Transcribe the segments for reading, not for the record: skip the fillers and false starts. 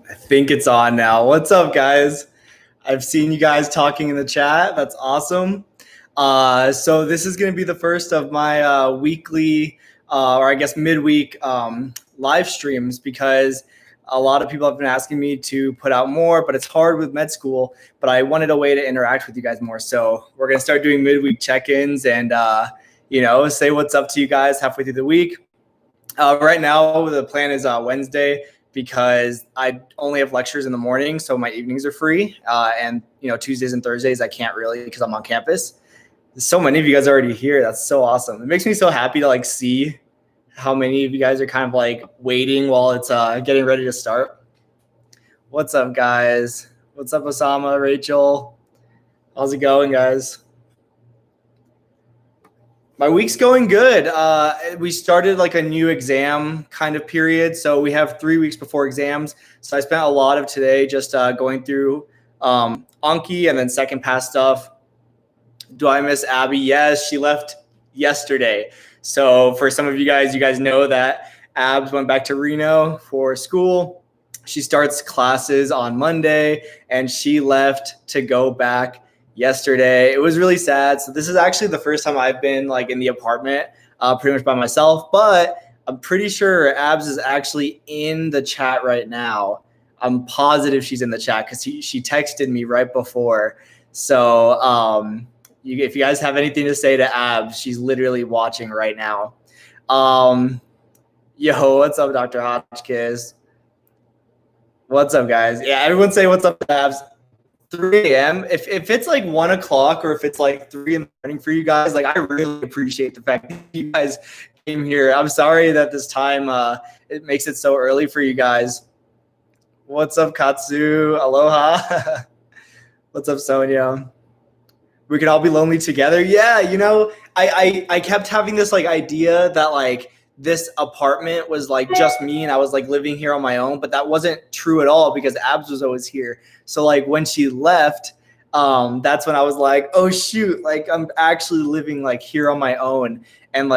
I think it's on now. What's up, guys? I've seen you guys talking in the chat. That's awesome. So this is going to be the first of my weekly, or I guess midweek live streams because a lot of people have been asking me to put out more, but it's hard with med school. But I wanted a way to interact with you guys more. So we're going to start doing midweek check-ins and, say what's up to you guys halfway through the week. Right now, the plan is Wednesday, because I only have lectures in the morning, so my evenings are free. And Tuesdays and Thursdays I can't really because I'm on campus. So many of you guys are already here. That's so awesome. It makes me so happy to see how many of you guys are kind of waiting while it's getting ready to start. What's up, guys? What's up, Osama, Rachel? How's it going, guys? My week's going good. We started a new exam kind of period. So we have 3 weeks before exams. So I spent a lot of today just going through Anki and then second pass stuff. Do I miss Abby? Yes, she left yesterday. So for some of you guys know that Abs went back to Reno for school. She starts classes on Monday and she left to go back yesterday. It was really sad. So this is actually the first time I've been in the apartment pretty much by myself, but I'm pretty sure Abs is actually in the chat right now. I'm positive she's in the chat because she texted me right before. So if you guys have anything to say to Abs, she's literally watching right now. Yo, what's up, Dr. Hotchkiss? What's up, guys? Yeah, everyone say what's up to Abs. 3 a.m. If it's 1 o'clock or if it's 3 in the morning for you guys, I really appreciate the fact that you guys came here. I'm sorry that this time it makes it so early for you guys. What's up, Katsu? Aloha. What's up, Sonia? We could all be lonely together. Yeah, I kept having this idea that this apartment was just me and I was living here on my own, but that wasn't true at all because Abs was always here. So when she left, that's when I was oh shoot, I'm actually living here on my own and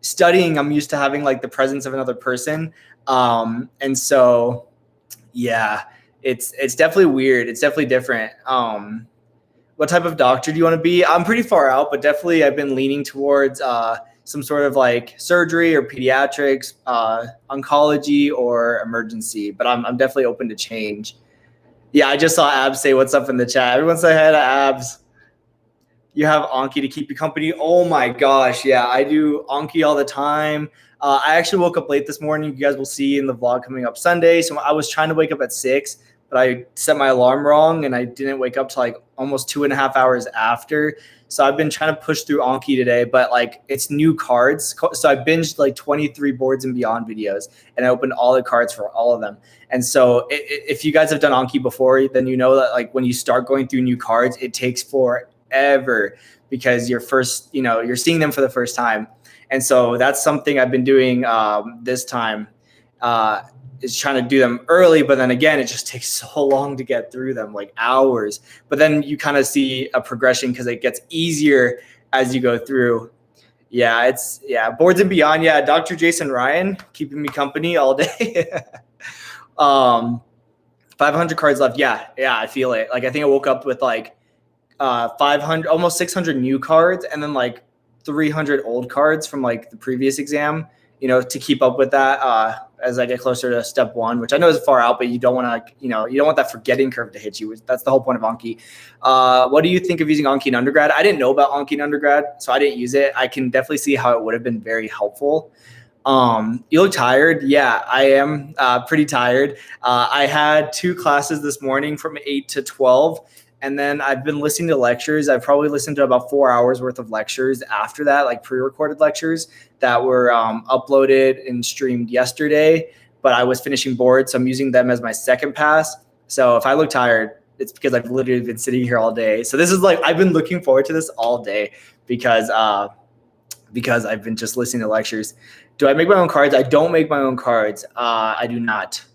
studying. I'm used to having the presence of another person. And so, yeah, it's definitely weird. It's definitely different. What type of doctor do you want to be? I'm pretty far out, but definitely I've been leaning towards, some sort of surgery or pediatrics, oncology or emergency, but I'm definitely open to change. Yeah, I just saw Abs say what's up in the chat. Everyone say hi to Abs. You have Anki to keep you company. Oh my gosh, yeah, I do Anki all the time. I actually woke up late this morning. You guys will see in the vlog coming up Sunday. So I was trying to wake up at 6, but I set my alarm wrong and I didn't wake up till almost 2.5 hours after. So I've been trying to push through Anki today, but it's new cards. So I binged 23 Boards and Beyond videos and I opened all the cards for all of them. And so if you guys have done Anki before, then you know that when you start going through new cards, it takes forever because you're seeing them for the first time. And so that's something I've been doing this time. Is trying to do them early, but then again, it just takes so long to get through them, hours. But then you kind of see a progression because it gets easier as you go through. Yeah, Boards and Beyond. Yeah, Dr. Jason Ryan keeping me company all day. 500 cards left. Yeah, I feel it. I think I woke up with 500, almost 600 new cards, and then 300 old cards from the previous exam. To keep up with that as I get closer to step 1, which I know is far out, but you don't want to, you don't want that forgetting curve to hit you. That's the whole point of Anki. What do you think of using Anki in undergrad? I didn't know about Anki in undergrad, so I didn't use it. I can definitely see how it would have been very helpful. You look tired. Yeah, I am pretty tired. I had 2 classes this morning from 8 to 12. And then I've been listening to lectures. I've probably listened to about 4 hours worth of lectures after that, pre-recorded lectures that were uploaded and streamed yesterday. But I was finishing boards, so I'm using them as my second pass. So if I look tired, it's because I've literally been sitting here all day. So this is I've been looking forward to this all day because I've been just listening to lectures. Do I make my own cards? I don't make my own cards. I do not.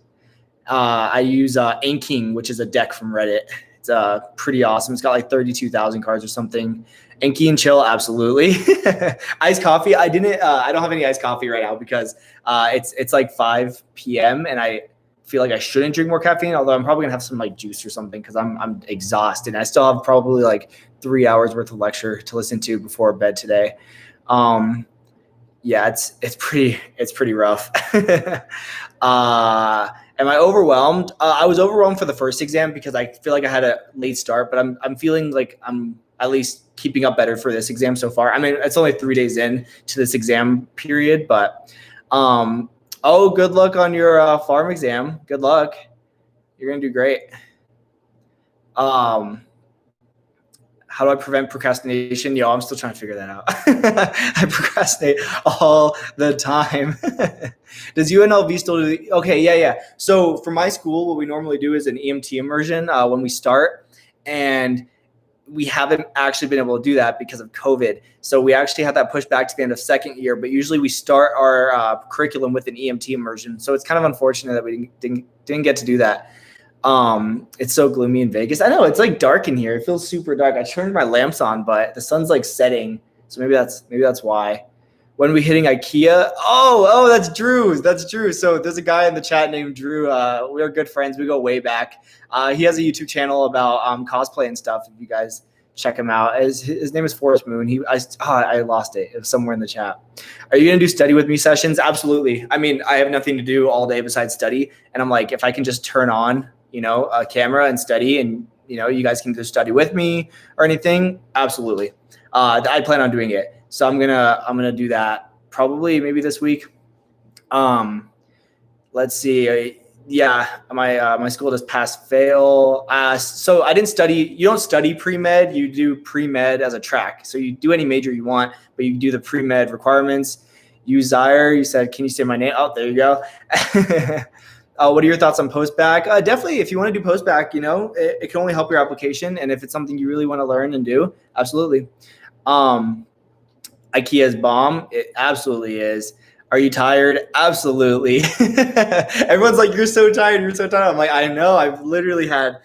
I use Anki, which is a deck from Reddit. Pretty awesome. It's got 32,000 cards or something. Anki and chill, absolutely. Iced coffee. I don't have any iced coffee right now because it's 5 p.m. and feel like I shouldn't drink more caffeine, although I'm probably gonna have some like juice or something because I'm exhausted. I still have probably like 3 hours worth of lecture to listen to before bed today. Yeah, it's pretty rough. Am I overwhelmed? I was overwhelmed for the first exam because I feel like I had a late start, but I'm feeling like I'm at least keeping up better for this exam so far. I mean, it's only 3 days in to this exam period, but oh, good luck on your farm exam. Good luck. You're gonna do great. How do I prevent procrastination? Yo, I'm still trying to figure that out. I procrastinate all the time. Does UNLV still do the, okay, yeah. So for my school, what we normally do is an EMT immersion when we start, and we haven't actually been able to do that because of COVID. So we actually had that pushed back to the end of second year, but usually we start our curriculum with an EMT immersion. So it's kind of unfortunate that we didn't get to do that. It's so gloomy in Vegas. I know it's like dark in here. It feels super dark. I turned my lamps on, but the sun's like setting. So maybe that's why. When we hitting IKEA? Oh, that's Drew. That's Drew. So there's a guy in the chat named Drew. We're good friends. We go way back. He has a YouTube channel about cosplay and stuff. If you guys check him out, his name is Forest Moon. I lost it. It was somewhere in the chat. Are you gonna do study with me sessions? Absolutely. I mean, I have nothing to do all day besides study, and I'm like, if I can just turn on, a camera and study, and you guys can just study with me or anything. Absolutely. I plan on doing it. So I'm gonna do that probably maybe this week. Let's see. Yeah, my school does pass fail. So I didn't study. You don't study pre-med. You do pre-med as a track. So you do any major you want, but you do the pre-med requirements. Zaire, you said, can you say my name? Oh, there you go. What are your thoughts on post-bac? Definitely, if you want to do post-bac, it can only help your application. And if it's something you really want to learn and do, absolutely. IKEA's bomb. It absolutely is. Are you tired? Absolutely. Everyone's like, you're so tired. You're so tired. I'm like, I know. I've literally had,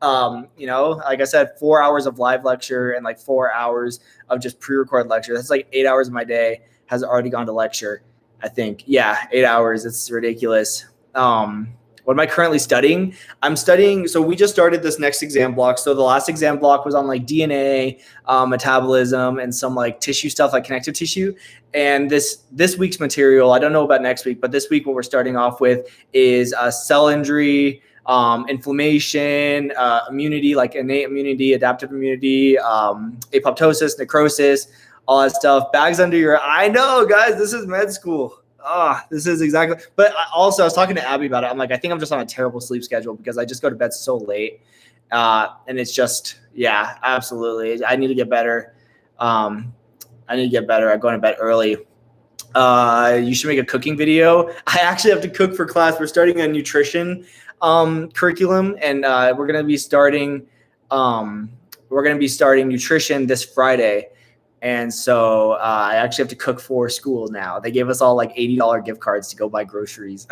like I said, 4 hours of live lecture and like 4 hours of just pre-recorded lecture. That's like 8 hours of my day has already gone to lecture, I think. Yeah, 8 hours. It's ridiculous. What am I currently studying? I'm studying, so we just started this next exam block. So the last exam block was on like DNA, metabolism, and some like tissue stuff, like connective tissue. And this week's material, I don't know about next week, but this week what we're starting off with is cell injury, inflammation, immunity, like innate immunity, adaptive immunity, apoptosis, necrosis, all that stuff. Bags under your, I know, guys, this is med school. This is exactly. But also, I was talking to Abby about it. I'm like, I think I'm just on a terrible sleep schedule because I just go to bed so late, and it's just, yeah, absolutely. I need to get better. I need to get better at going to bed early. You should make a cooking video. I actually have to cook for class. We're starting a nutrition curriculum, and we're gonna be starting nutrition this Friday. And so I actually have to cook for school now. They gave us all like $80 gift cards to go buy groceries.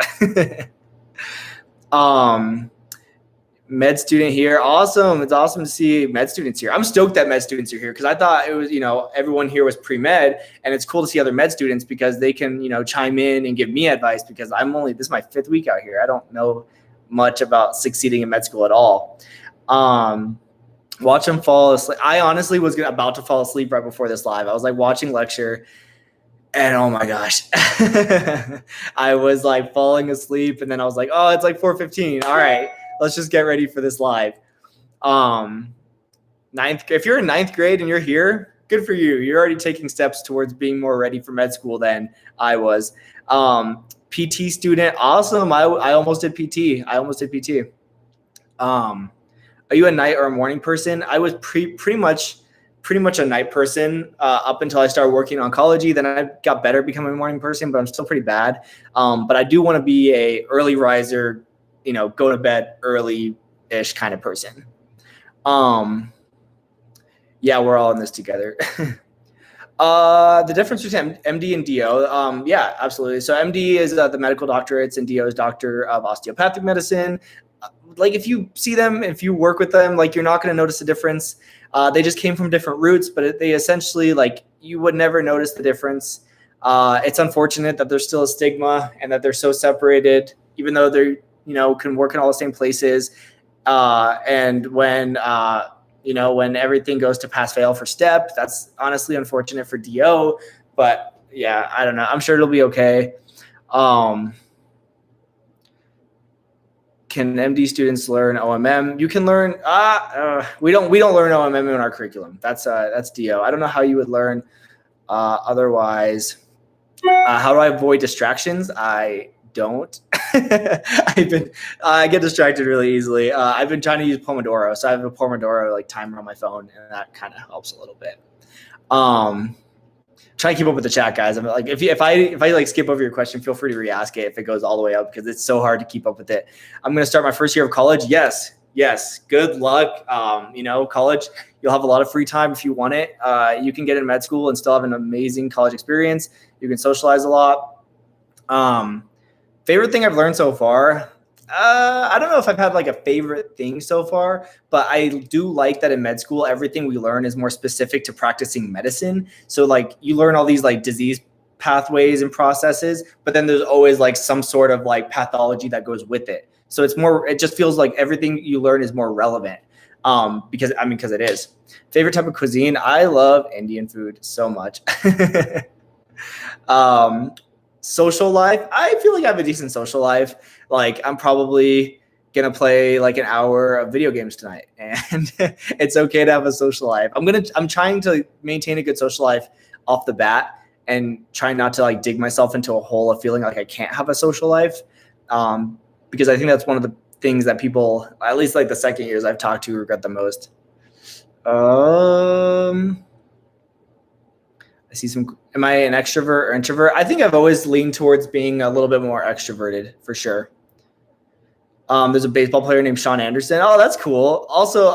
Med student here. Awesome. It's awesome to see med students here. I'm stoked that med students are here because I thought it was, everyone here was pre-med, and it's cool to see other med students because they can, chime in and give me advice because this is my 5th week out here. I don't know much about succeeding in med school at all. Watch them fall asleep. I honestly was about to fall asleep right before this live. I was like watching lecture, and oh my gosh, I was like falling asleep. And then I was like, oh, it's like 4:15. All right, let's just get ready for this live. If you're in 9th grade and you're here, good for you. You're already taking steps towards being more ready for med school than I was. PT student, awesome. I almost did PT. Are you a night or a morning person? I was pretty much a night person up until I started working in oncology. Then I got better becoming a morning person, but I'm still pretty bad. But I do want to be a early riser, go to bed early-ish kind of person. Yeah, we're all in this together. The difference between MD and DO, yeah, absolutely. So MD is the medical doctorates, and DO is doctor of osteopathic medicine. Like if you see them, if you work with them, like you're not going to notice the difference. They just came from different roots, but they essentially, like, you would never notice the difference. It's unfortunate that there's still a stigma and that they're so separated, even though they're, can work in all the same places. And when when everything goes to pass fail for STEP, that's honestly unfortunate for DO, but yeah, I don't know. I'm sure it'll be okay. Can MD students learn OMM? You can learn. We don't learn OMM in our curriculum. That's DO. I don't know how you would learn otherwise. How do I avoid distractions? I don't. I get distracted really easily. I've been trying to use Pomodoro, so I have a Pomodoro like timer on my phone, and that kind of helps a little bit. Try to keep up with the chat, guys. I'm like, if I like skip over your question, feel free to re-ask it if it goes all the way up, because it's so hard to keep up with it. I'm going to start my first year of college. Yes. Good luck. College, you'll have a lot of free time if you want it. You can get in med school and still have an amazing college experience. You can socialize a lot. Favorite thing I've learned so far? I don't know if I've had like a favorite thing so far, but I do like that in med school, everything we learn is more specific to practicing medicine. So like you learn all these like disease pathways and processes, but then there's always like some sort of like pathology that goes with it. So it just feels like everything you learn is more relevant. Because it is. Favorite type of cuisine? I love Indian food so much. Social life, I feel like I have a decent social life. Like I'm probably gonna play like an hour of video games tonight, and it's okay to have a social life. I'm trying to maintain a good social life off the bat, and trying not to like dig myself into a hole of feeling like I can't have a social life, because I think that's one of the things that people, at least like the second years I've talked to, regret the most. I see some. Am I an extrovert or introvert? I think I've always leaned towards being a little bit more extroverted, for sure. There's a baseball player named Sean Anderson. Oh, that's cool. Also,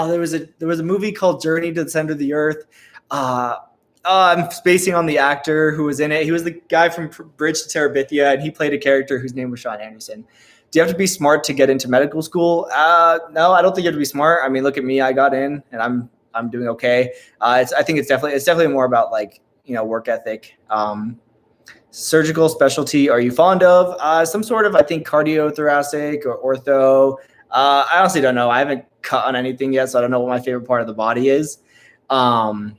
there was a movie called Journey to the Center of the Earth. I'm spacing on the actor who was in it. He was the guy from Bridge to Terabithia, and he played a character whose name was Sean Anderson. Do you have to be smart to get into medical school? No, I don't think you have to be smart. I mean, look at me. I got in, and I'm doing okay. I think it's definitely more about like, work ethic. Surgical specialty are you fond of? Some sort of, I think, cardiothoracic or ortho. I honestly don't know. I haven't cut on anything yet, so I don't know what my favorite part of the body is. How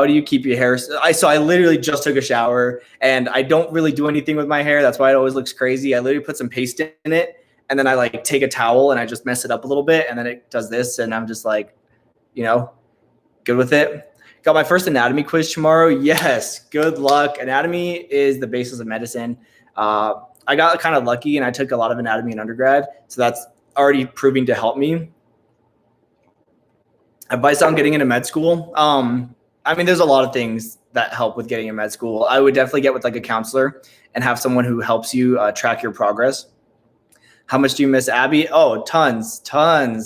do you keep your hair? So I literally just took a shower, and I don't really do anything with my hair. That's why it always looks crazy. I literally put some paste in it, and then I like take a towel and I just mess it up a little bit, and then it does this, and I'm just like, good with it. Got my first anatomy quiz tomorrow. Yes, good luck. Anatomy is the basis of medicine. I got kind of lucky, and I took a lot of anatomy in undergrad, so that's already proving to help me. Advice on getting into med school? There's a lot of things that help with getting in med school. I would definitely get with like a counselor and have someone who helps you track your progress. How much do you miss Abby? Oh, tons.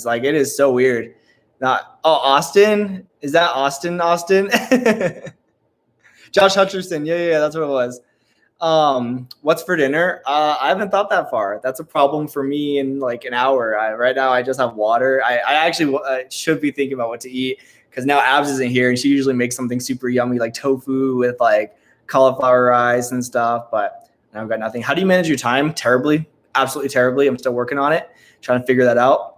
Like, it is so weird. Austin? Is that Austin? Josh Hutcherson. Yeah, that's what it was. What's for dinner? I haven't thought that far. That's a problem for me in like an hour. Right now I just have water. I actually should be thinking about what to eat, because now Abs isn't here, and she usually makes something super yummy like tofu with like cauliflower rice and stuff, but now I've got nothing. How do you manage your time? Terribly. Absolutely terribly. I'm still working on it, trying to figure that out.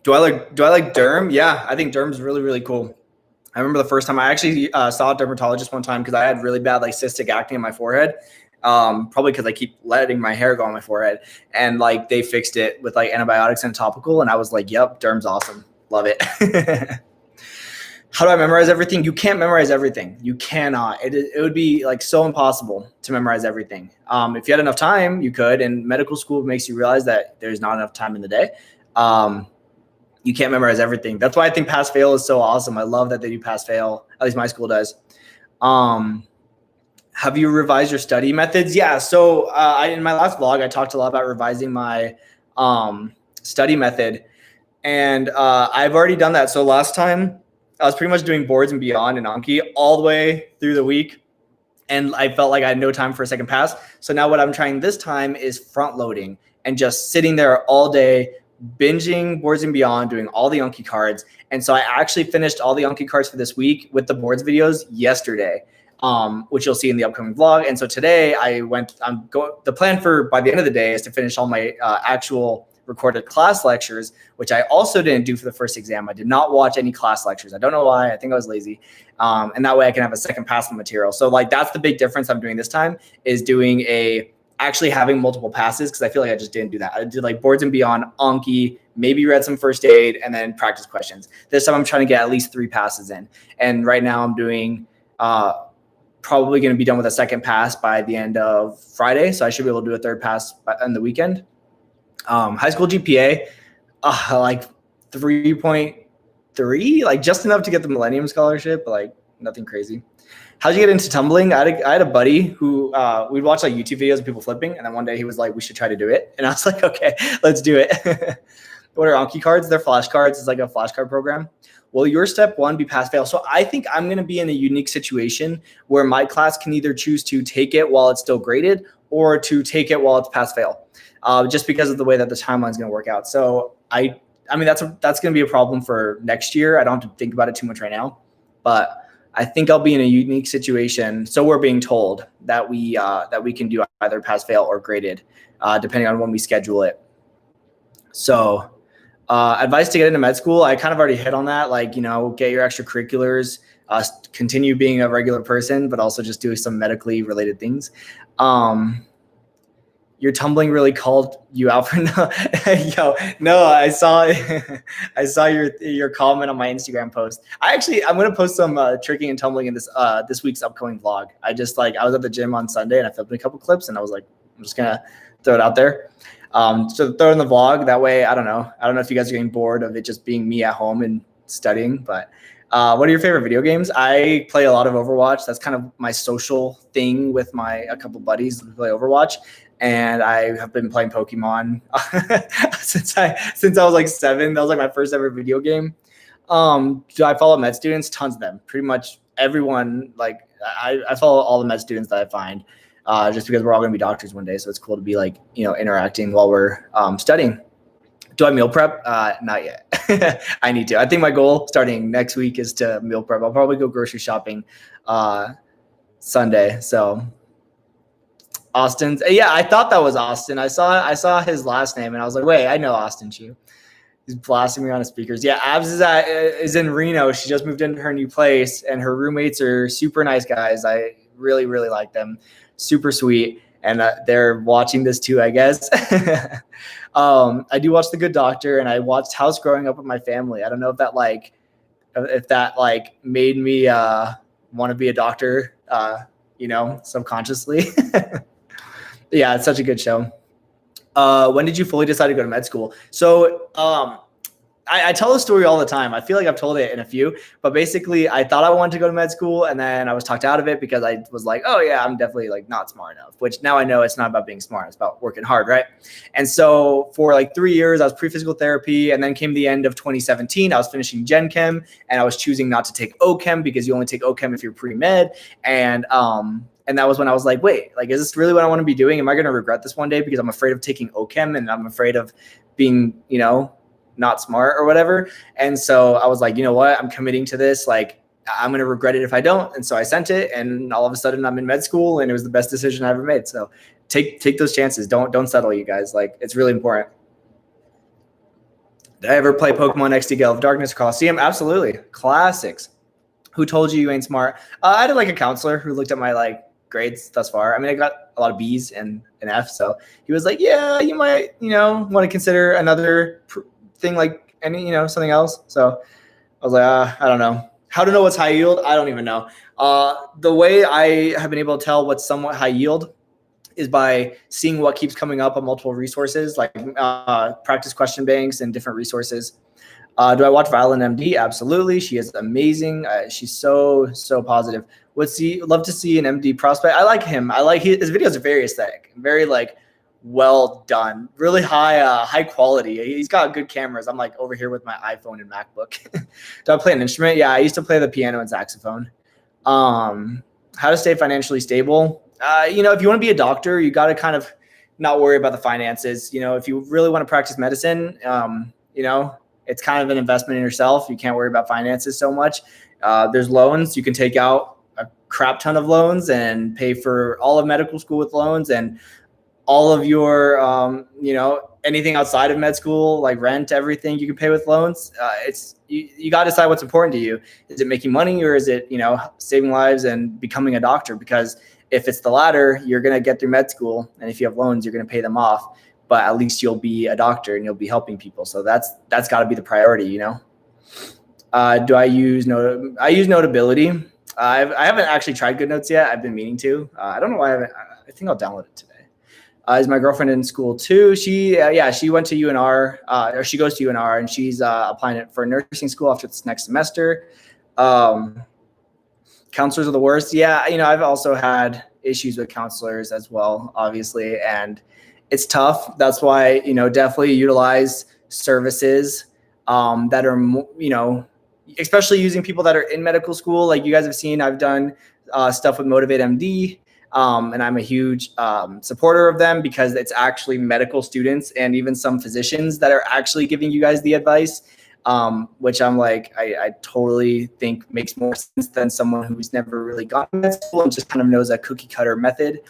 Do I like derm? Yeah, I think derm's really, really cool. I remember the first time I actually saw a dermatologist one time because I had really bad like cystic acne on my forehead. Probably because I keep letting my hair go on my forehead, and like they fixed it with like antibiotics and topical, and I was like, yep, derm's awesome. Love it. How do I memorize everything? You can't memorize everything. You cannot. It would be like so impossible to memorize everything. If you had enough time, you could, and medical school makes you realize that there's not enough time in the day. You can't memorize everything. That's why I think pass fail is so awesome. I love that they do pass fail. At least my school does. Have you revised your study methods? Yeah. So in my last vlog, I talked a lot about revising my study method, and I've already done that. So last time I was pretty much doing boards and beyond in Anki all the way through the week, and I felt like I had no time for a second pass. So now what I'm trying this time is front loading and just sitting there all day, binging boards and beyond, doing all the Anki cards. And so I actually finished all the Anki cards for this week with the boards videos yesterday. which you'll see in the upcoming vlog. And so today the plan for by the end of the day is to finish all my actual recorded class lectures, which I also didn't do for the first exam. I did not watch any class lectures. I don't know why. I think I was lazy. And that way I can have a second pass on the material. So like, that's the big difference I'm doing this time, is actually having multiple passes, because I feel like I just didn't do that. I did like boards and beyond, Anki, maybe read some first aid, and then practice questions. This time I'm trying to get at least 3 passes in. And right now I'm doing probably going to be done with a second pass by the end of Friday. So I should be able to do a third pass on the weekend. High school GPA, like 3.3, like just enough to get the Millennium Scholarship, but like nothing crazy. How'd you get into tumbling? I had a buddy who we'd watch like YouTube videos of people flipping, and then one day he was like, we should try to do it. And I was like, okay, let's do it. What are Anki cards? They're flashcards. It's like a flashcard program. Will your step 1 be pass fail? So I think I'm going to be in a unique situation where my class can either choose to take it while it's still graded, or to take it while it's pass fail. Just because of the way that the timeline is going to work out. So I mean, that's going to be a problem for next year. I don't have to think about it too much right now, but I think I'll be in a unique situation. So we're being told that we can do either pass fail or graded, depending on when we schedule it. So advice to get into med school, I kind of already hit on that. Like, get your extracurriculars, continue being a regular person, but also just do some medically related things. Your tumbling really called you out for no. I saw your comment on my Instagram post. I'm gonna post some tricking and tumbling in this week's upcoming vlog. I was at the gym on Sunday and I filmed a couple clips, and I was like, I'm just gonna throw it out there. So throw it in the vlog. That way, I don't know if you guys are getting bored of it just being me at home and studying, but what are your favorite video games? I play a lot of Overwatch. That's kind of my social thing with a couple buddies who play Overwatch. And I have been playing Pokemon since I was like 7. That was like my first ever video game. Do I follow med students? Tons of them. Pretty much everyone. Like I follow all the med students that I find, just because we're all going to be doctors one day. So it's cool to be like, interacting while we're studying. Do I meal prep? Not yet. I need to. I think my goal starting next week is to meal prep. I'll probably go grocery shopping Sunday. So Austin's, yeah, I thought that was Austin. I saw his last name and I was like, wait, I know Austin Chu. He's blasting me on his speakers. Yeah, Abs is in Reno. She just moved into her new place, and her roommates are super nice guys. I really, really like them. Super sweet. And they're watching this too, I guess. I do watch The Good Doctor, and I watched House growing up with my family. I don't know if that made me want to be a doctor, subconsciously. Yeah, it's such a good show. When did you fully decide to go to med school? So I tell this story all the time. I feel like I've told it in a few, but basically I thought I wanted to go to med school, and then I was talked out of it because I was like, oh yeah, I'm definitely like not smart enough, which now I know it's not about being smart. It's about working hard, right? And so for like 3 years, I was pre-physical therapy, and then came the end of 2017. I was finishing Gen Chem, and I was choosing not to take OChem because you only take OChem if you're pre-med. And that was when I was like, wait, like, is this really what I want to be doing? Am I going to regret this one day because I'm afraid of taking OChem and I'm afraid of being, not smart or whatever? And so I was like, you know what? I'm committing to this. Like, I'm going to regret it if I don't. And so I sent it, and all of a sudden I'm in med school, and it was the best decision I ever made. So take those chances. Don't settle, you guys. Like, it's really important. Did I ever play Pokemon XD Gale of Darkness Coliseum? Absolutely. Classics. Who told you ain't smart? I had like a counselor who looked at my grades thus far. I mean, I got a lot of B's and an F. So he was like, yeah, you might, want to consider another thing, like something else. So I was like, I don't know. How to know what's high yield? I don't even know. The way I have been able to tell what's somewhat high yield is by seeing what keeps coming up on multiple resources, like practice question banks and different resources. Do I watch Violet MD? Absolutely. She is amazing. She's so positive. Love to see an MD prospect. I like him. I like his videos are very aesthetic, very well done, really high quality. He's got good cameras. I'm over here with my iPhone and MacBook. Do I play an instrument? Yeah, I used to play the piano and saxophone. How to stay financially stable? If you want to be a doctor, you got to kind of not worry about the finances. If you really want to practice medicine, it's kind of an investment in yourself. You can't worry about finances so much. There's loans you can take out crap ton of loans and pay for all of medical school with loans, and all of your, anything outside of med school, like rent, everything you can pay with loans. You got to decide what's important to you. Is it making money, or is it, saving lives and becoming a doctor? Because if it's the latter, you're going to get through med school. And if you have loans, you're going to pay them off, but at least you'll be a doctor and you'll be helping people. So that's got to be the priority, Do I use I use Notability. I haven't actually tried GoodNotes yet. I've been meaning to. I don't know why I haven't. I think I'll download it today. Is my girlfriend in school too? She went to UNR, or she goes to UNR, and she's applying it for nursing school after this next semester. Counselors are the worst. Yeah, I've also had issues with counselors as well, obviously, and it's tough. That's why, definitely utilize services that are, especially using people that are in medical school. Like you guys have seen, I've done stuff with Motivate MD. And I'm a huge supporter of them, because it's actually medical students and even some physicians that are actually giving you guys the advice, which I'm like, I totally think makes more sense than someone who's never really gone to med school and just kind of knows a cookie cutter method.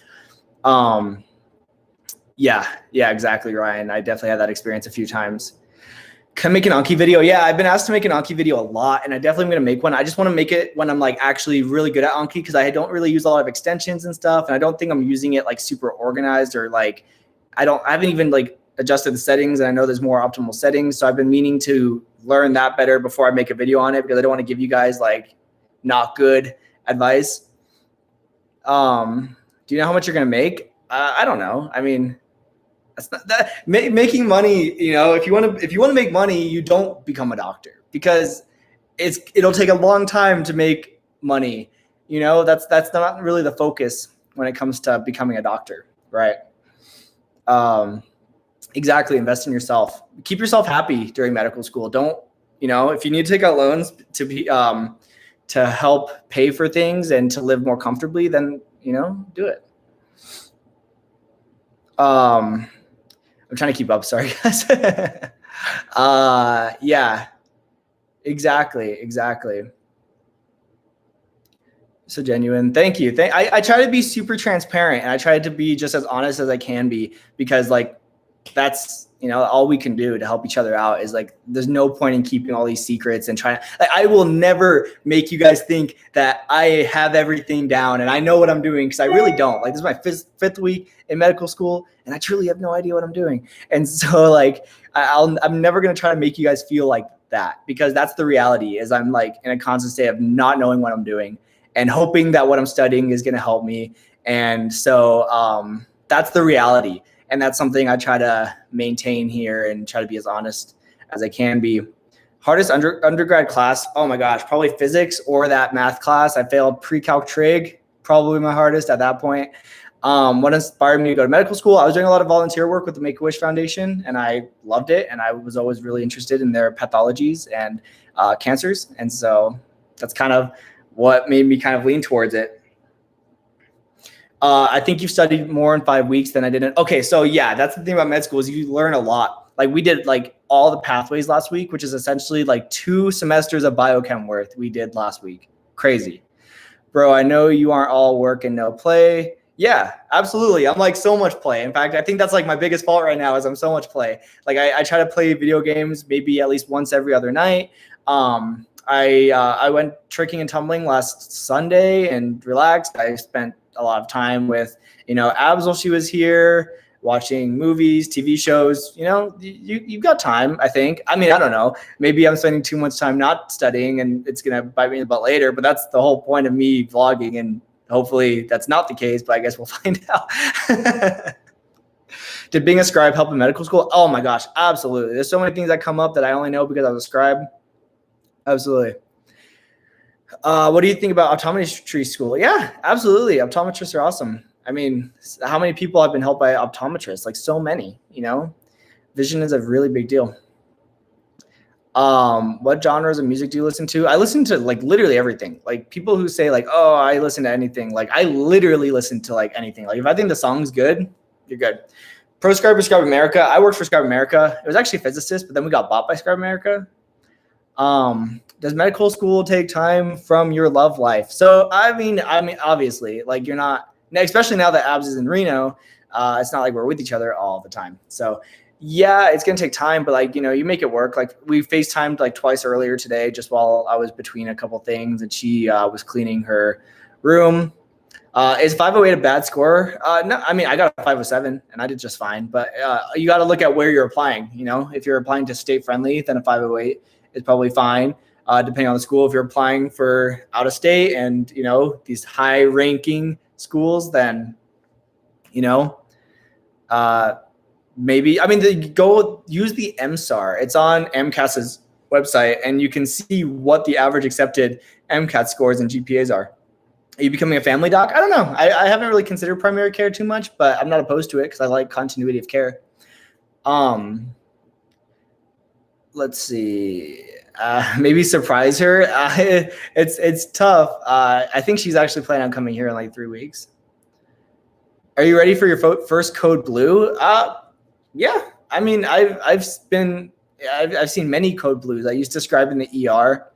Yeah, exactly, Ryan. I definitely had that experience a few times. Can I make an Anki video? Yeah, I've been asked to make an Anki video a lot, and I definitely am going to make one. I just want to make it when I'm like actually really good at Anki, because I don't really use a lot of extensions and stuff, and I don't think I'm using it like super organized, or like I haven't even like adjusted the settings, and I know there's more optimal settings. So I've been meaning to learn that better before I make a video on it, because I don't want to give you guys like not good advice. Do you know how much you're going to make? I don't know. I mean, that's not that making money. If you want to make money, you don't become a doctor, because it'll take a long time to make money. That's not really the focus when it comes to becoming a doctor, right? Exactly. Invest in yourself. Keep yourself happy during medical school. Don't, if you need to take out loans to be to help pay for things and to live more comfortably, then do it. I'm trying to keep up. Sorry, guys. Yeah, exactly. So genuine. Thank you. I try to be super transparent, and I try to be just as honest as I can be, because like that's, all we can do to help each other out. Is like, there's no point in keeping all these secrets and trying. Like, I will never make you guys think that I have everything down and I know what I'm doing, because I really don't. Like, this is my fifth week in medical school, and I truly have no idea what I'm doing. And so like, I'm never going to try to make you guys feel like that, because that's the reality. Is I'm like in a constant state of not knowing what I'm doing and hoping that what I'm studying is going to help me. And so that's the reality. And that's something I try to maintain here and try to be as honest as I can be. Hardest undergrad class, oh my gosh, probably physics or that math class. I failed pre-calc trig, probably my hardest at that point. What inspired me to go to medical school? I was doing a lot of volunteer work with the Make-A-Wish Foundation, and I loved it. And I was always really interested in their pathologies and cancers. And so that's kind of what made me kind of lean towards it. I think you studied more in 5 weeks than I did. Okay, so yeah, that's the thing about med school, is you learn a lot. Like we did like all the pathways last week, which is essentially like 2 semesters of biochem worth we did last week. Crazy. Bro, I know you aren't all work and no play. Yeah, absolutely. I'm like so much play. In fact, I think that's like my biggest fault right now, is I'm so much play. Like I try to play video games maybe at least once every other night. I went tricking and tumbling last Sunday and relaxed. I spent a lot of time with, Abs while she was here, watching movies, TV shows. You've got time, I think. I mean, I don't know. Maybe I'm spending too much time not studying and it's going to bite me in the butt later, but that's the whole point of me vlogging, and hopefully that's not the case, but I guess we'll find out. Did being a scribe help in medical school? Oh my gosh, absolutely. There's so many things that come up that I only know because I was a scribe. Absolutely. What do you think about optometry school? Yeah, absolutely. Optometrists are awesome. I mean, how many people have been helped by optometrists? Like so many, vision is a really big deal. What genres of music do you listen to? I listen to like literally everything. Like people who say like, oh, I listen to anything. Like I literally listen to like anything. Like if I think the song's good, you're good. Pro Scribe or Scribe America. I worked for Scribe America. It was actually Physicist, but then we got bought by Scribe America. Does medical school take time from your love life? So I mean, obviously, like you're not, especially now that Abs is in Reno. It's not like we're with each other all the time. So yeah, it's gonna take time, but like you make it work. Like we FaceTimed like twice earlier today, just while I was between a couple things, and she was cleaning her room. Is 508 a bad score? No, I mean I got a 507 and I did just fine. But you got to look at where you're applying. If you're applying to state friendly, then a 508 is probably fine. Depending on the school, if you're applying for out of state and these high ranking schools, then maybe go use the MSAR. It's on Mcat's website, and you can see what the average accepted Mcat scores and GPAs are. Are you becoming a family doc? I don't know. I haven't really considered primary care too much, but I'm not opposed to it because I like continuity of care. Let's see. Maybe surprise her. It's tough. I think she's actually planning on coming here in like 3 weeks. Are you ready for your first code blue? Yeah. I mean, I've seen many code blues. I used to scribe in the ER.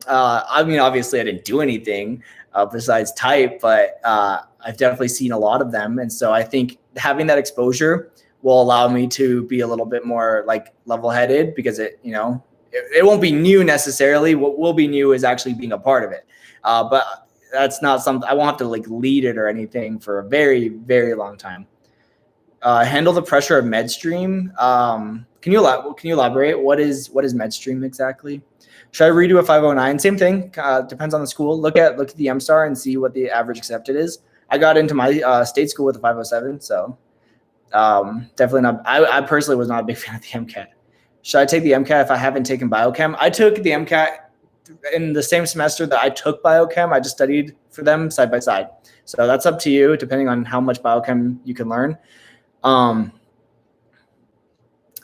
I mean, obviously, I didn't do anything besides type, but I've definitely seen a lot of them. And so I think having that exposure will allow me to be a little bit more like level-headed because it won't be new necessarily. What will be new is actually being a part of it. But that's not something I won't have to like lead it or anything for a very, very long time. Handle the pressure of MedStream. Can you elaborate? What is MedStream exactly? Should I redo a 509? Same thing. Depends on the school. Look at the MSTAR and see what the average accepted is. I got into my state school with a 507, so definitely not. I personally was not a big fan of the MCAT. Should I take the MCAT if I haven't taken biochem? I took the MCAT in the same semester that I took biochem. I just studied for them side by side. So that's up to you, depending on how much biochem you can learn.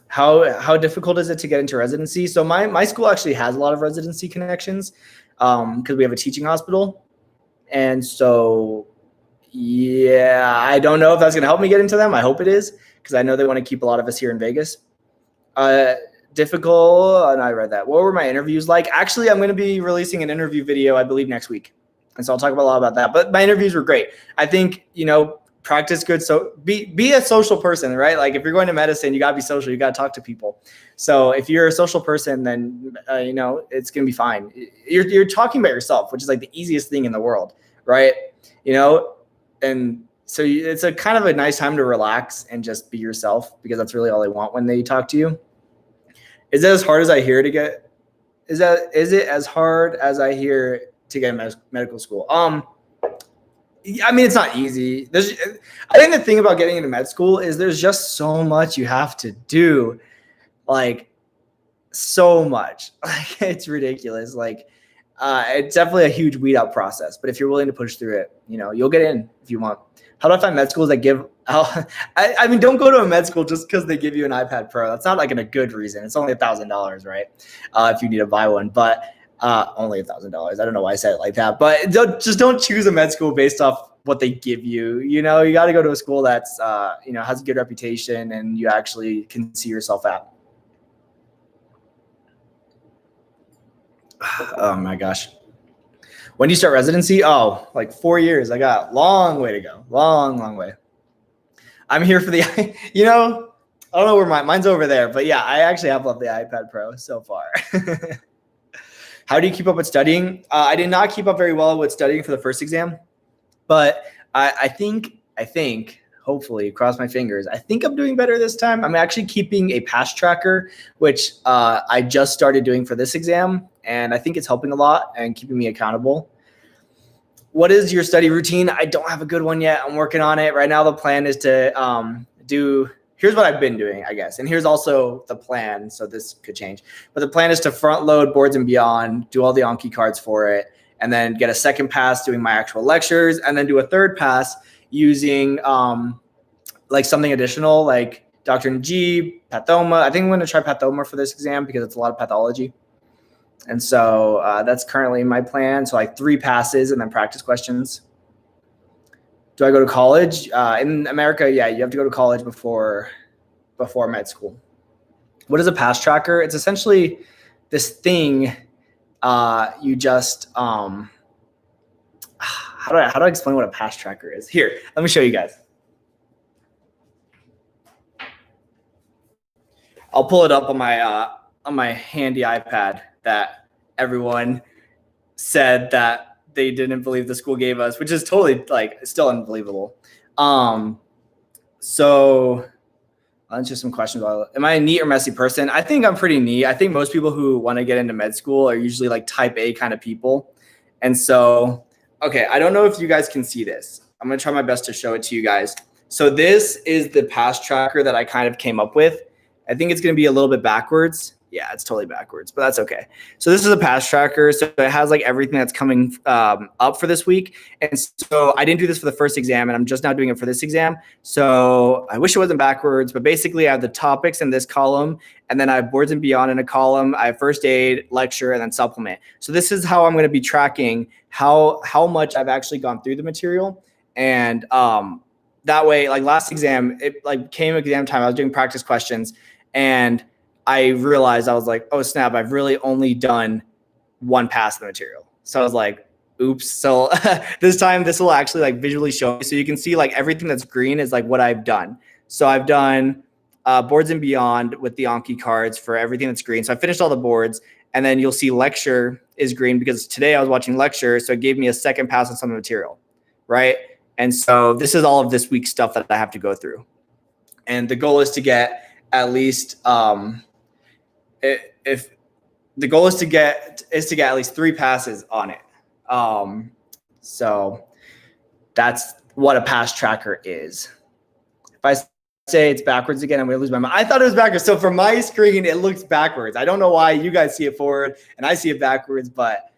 How difficult is it to get into residency? So my school actually has a lot of residency connections because we have a teaching hospital. And so, yeah, I don't know if that's going to help me get into them. I hope it is because I know they want to keep a lot of us here in Vegas. Difficult, and I read that. What were my interviews like? Actually, I'm going to be releasing an interview video, I believe, next week. And so I'll talk a lot about that. But my interviews were great. I think, practice good. So be a social person, right? Like if you're going to medicine, you gotta be social. You gotta talk to people. So if you're a social person, then it's gonna be fine. You're talking about yourself, which is like the easiest thing in the world, right? And so it's a kind of a nice time to relax and just be yourself because that's really all they want when they talk to you. Is it as hard as I hear to get? Is it as hard as I hear to get medical school? I mean, it's not easy. I think the thing about getting into med school is there's just so much you have to do, like so much. Like it's ridiculous. Like it's definitely a huge weed out process. But if you're willing to push through it, you'll get in if you want. How do I find med schools that give? I mean, don't go to a med school just because they give you an iPad Pro. That's not like a good reason. It's only $1,000, right? If you need to buy one, but. Only $1,000. I don't know why I said it like that, but don't choose a med school based off what they give you. You got to go to a school that's, has a good reputation and you actually can see yourself at. Oh my gosh. When do you start residency? Oh, like 4 years. I got long way to go. Long way. I'm here for the, I don't know where mine's over there, but yeah, I actually have loved the iPad Pro so far. How do you keep up with studying? I did not keep up very well with studying for the first exam, but I think, hopefully, cross my fingers, I think I'm doing better this time. I'm actually keeping a pass tracker, which I just started doing for this exam, and I think it's helping a lot and keeping me accountable. What is your study routine? I don't have a good one yet. I'm working on it. Right now, the plan is to here's what I've been doing, I guess. And here's also the plan. So this could change. But the plan is to front load Boards and Beyond, do all the Anki cards for it, and then get a second pass doing my actual lectures, and then do a third pass using like something additional like Dr. G, Pathoma. I think I'm going to try Pathoma for this exam because it's a lot of pathology. And so that's currently my plan. So like 3 passes and then practice questions. Do I go to college? In America, yeah, you have to go to college before med school. What is a pass tracker? It's essentially this thing you just how do I explain what a past tracker is? Here, let me show you guys. I'll pull it up on my handy iPad that everyone said that they didn't believe the school gave us, which is totally like still unbelievable. So I'll answer some questions about, am I a neat or messy person? I think I'm pretty neat. I think most people who want to get into med school are usually like type A kind of people. And so, okay, I don't know if you guys can see this. I'm going to try my best to show it to you guys. So this is the past tracker that I kind of came up with. I think it's going to be a little bit backwards. Yeah, it's totally backwards, but that's okay. So this is a past tracker. So it has like everything that's coming up for this week. And so I didn't do this for the first exam, and I'm just now doing it for this exam. So I wish it wasn't backwards, but basically I have the topics in this column, and then I have boards and beyond in a column. I have first aid, lecture, and then supplement. So this is how I'm going to be tracking how much I've actually gone through the material. And that way, like last exam, it like came exam time, I was doing practice questions, and I realized, I was like, oh snap, I've really only done one pass of the material. So I was like, oops. So this time this will actually like visually show me. So you can see like everything that's green is like what I've done. So I've done boards and beyond with the Anki cards for everything that's green. So I finished all the boards, and then you'll see lecture is green because today I was watching lecture. So it gave me a second pass on some material, right? And so this is all of this week's stuff that I have to go through. And the goal is to get at least, if the goal is to get at least 3 passes on it. So that's what a pass tracker is. If I say it's backwards again, I'm going to lose my mind. I thought it was backwards. So from my screen, it looks backwards. I don't know why you guys see it forward and I see it backwards, but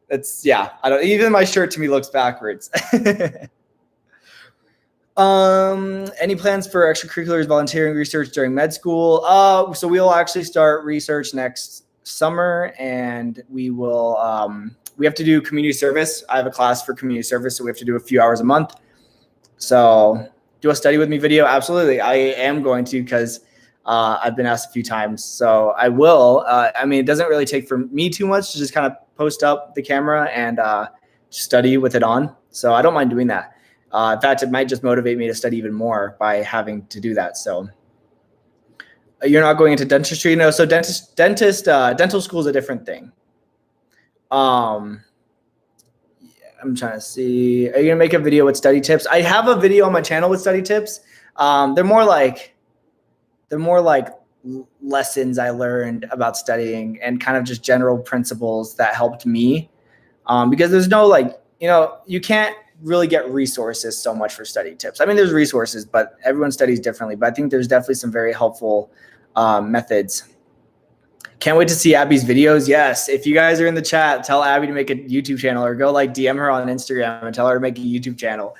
it's, yeah, I don't, even my shirt to me looks backwards. Any plans for extracurriculars, volunteering, research during med school? So we'll actually start research next summer, and we will, we have to do community service. I have a class for community service, so we have to do a few hours a month. So do a study with me video? Absolutely. I am going to, because I've been asked a few times, so I will. I mean, it doesn't really take for me too much to just kind of post up the camera and study with it on. So I don't mind doing that. In fact, it might just motivate me to study even more by having to do that. So you're not going into dentistry? No. So dental school is a different thing. I'm trying to see. Are you gonna make a video with study tips? I have a video on my channel with study tips. They're more like lessons I learned about studying and kind of just general principles that helped me. Because there's no like, you can't really get resources so much for study tips. I mean, there's resources, but everyone studies differently. But I think there's definitely some very helpful methods. Can't wait to see Abby's videos. Yes, if you guys are in the chat, tell Abby to make a YouTube channel, or go like DM her on Instagram and tell her to make a YouTube channel.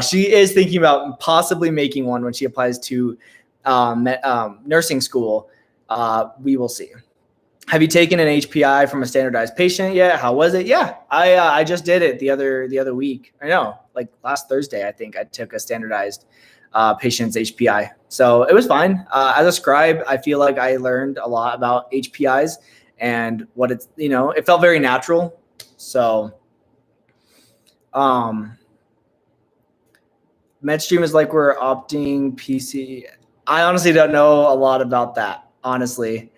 She is thinking about possibly making one when she applies to nursing school. We will see. Have you taken an HPI from a standardized patient yet? How was it? Yeah, I just did it the other week. I know, like last Thursday, I think I took a standardized patient's HPI. So it was fine. As a scribe, I feel like I learned a lot about HPIs and what it's, it felt very natural. So MedStream is like we're opting PC. I honestly don't know a lot about that, honestly.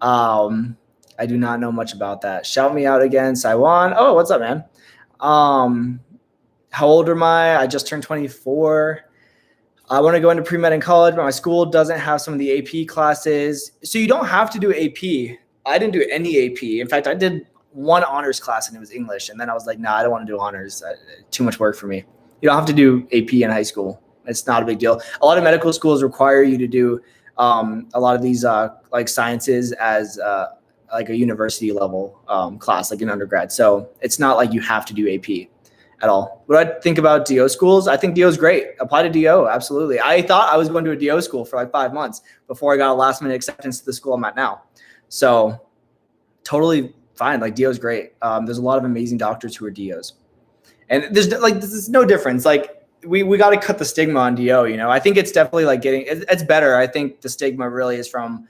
I do not know much about that. Shout me out again, Saiwan. Oh, what's up, man? How old am I? I just turned 24. I want to go into pre-med in college, but my school doesn't have some of the AP classes. So you don't have to do AP. I didn't do any AP. In fact, I did one honors class, and it was English. And then I was like, nah, I don't want to do honors. Too much work for me. You don't have to do AP in high school. It's not a big deal. A lot of medical schools require you to do a lot of these like sciences as like a university level class, like an undergrad. So it's not like you have to do AP at all. What I think about DO schools, I think DO is great. Apply to DO, absolutely. I thought I was going to a DO school for like 5 months before I got a last minute acceptance to the school I'm at now. So totally fine. Like DO is great. There's a lot of amazing doctors who are DOs, and there's no difference. Like we got to cut the stigma on DO. I think it's definitely like it's better. I think the stigma really is from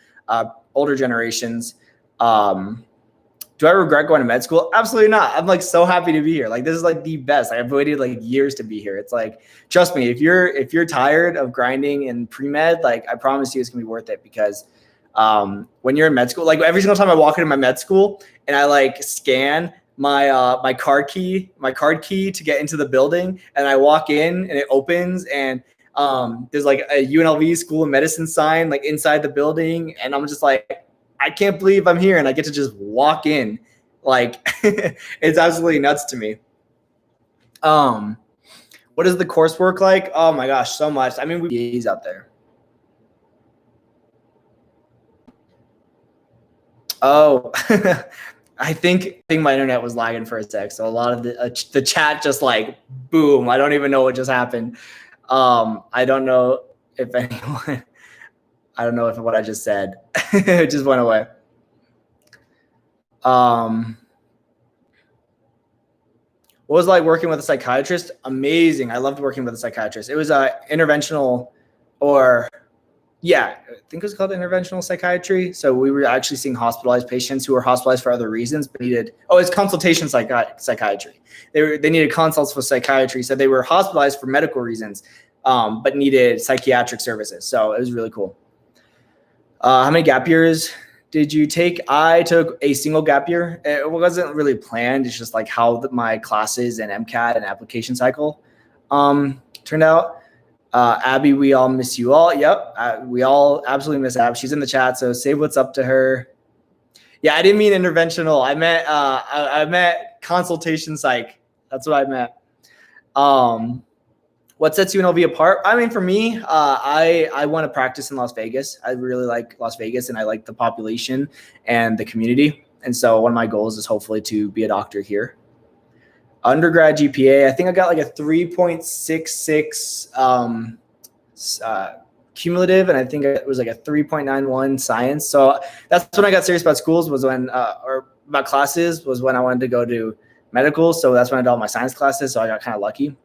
older generations. Do I regret going to med school? Absolutely not. I'm like so happy to be here. Like this is like the best. Like, I've waited like years to be here. It's like, trust me, if you're tired of grinding in pre-med, like I promise you it's gonna be worth it, because when you're in med school, like every single time I walk into my med school and I like scan my card key to get into the building, and I walk in and it opens, and there's like a UNLV School of Medicine sign like inside the building, and I'm just like, I can't believe I'm here and I get to just walk in. Like it's absolutely nuts to me. What is the coursework like? Oh my gosh, so much. I mean, he's out there. Oh, I think my internet was lagging for a sec. So a lot of the chat just like boom. I don't even know what just happened. I don't know if anyone. I don't know if what I just said it just went away. What was it like working with a psychiatrist? Amazing. I loved working with a psychiatrist. It was interventional, or yeah, I think it was called interventional psychiatry. So we were actually seeing hospitalized patients who were hospitalized for other reasons, but needed, it's consultation psychiatry. They needed consults for psychiatry. So they were hospitalized for medical reasons, but needed psychiatric services. So it was really cool. How many gap years did you take? I took a single gap year. It wasn't really planned. It's just like how my classes and Mcat and application cycle turned out. Abby, we all miss you all. Yep, we all absolutely miss Ab. She's in the chat, so say what's up to her. Yeah, I didn't mean interventional. I meant consultation psych. That's what I meant. What sets UNLV apart? I mean, for me, I want to practice in Las Vegas. I really like Las Vegas, and I like the population and the community. And so one of my goals is hopefully to be a doctor here. Undergrad GPA, I think I got like a 3.66 cumulative, and I think it was like a 3.91 science. So that's when I got serious about schools, was when, or about classes, was when I wanted to go to medical. So that's when I did all my science classes. So I got kind of lucky.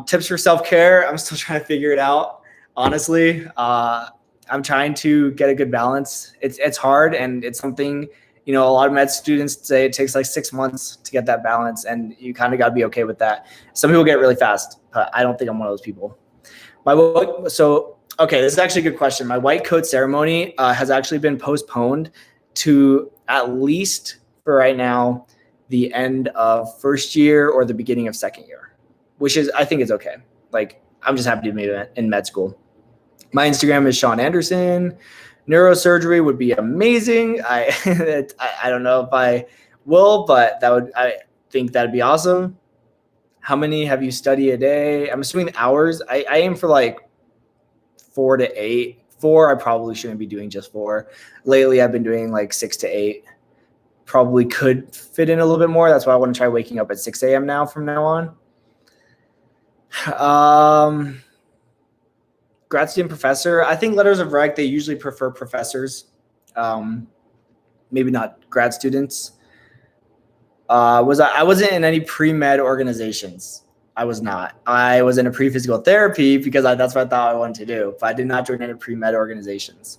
Tips for self-care. I'm still trying to figure it out. Honestly, I'm trying to get a good balance. It's hard, and it's something, a lot of med students say it takes like 6 months to get that balance, and you kind of got to be okay with that. Some people get it really fast, but I don't think I'm one of those people. Okay, this is actually a good question. My white coat ceremony has actually been postponed to, at least for right now, the end of first year or the beginning of second year, which is, I think, is okay. Like, I'm just happy to be in med school. My Instagram is Sean Anderson. Neurosurgery would be amazing. I don't know if I will, but I think that'd be awesome. How many have you study a day? I'm assuming hours. I aim for like 4 to 8. 4, I probably shouldn't be doing just 4. Lately, I've been doing like 6 to 8. Probably could fit in a little bit more. That's why I want to try waking up at 6 a.m. now from now on. Grad student professor. I think letters of rec, they usually prefer professors. Maybe not grad students. I wasn't in any pre-med organizations. I was not. I was in a pre-physical therapy because that's what I thought I wanted to do. But I did not join any pre-med organizations.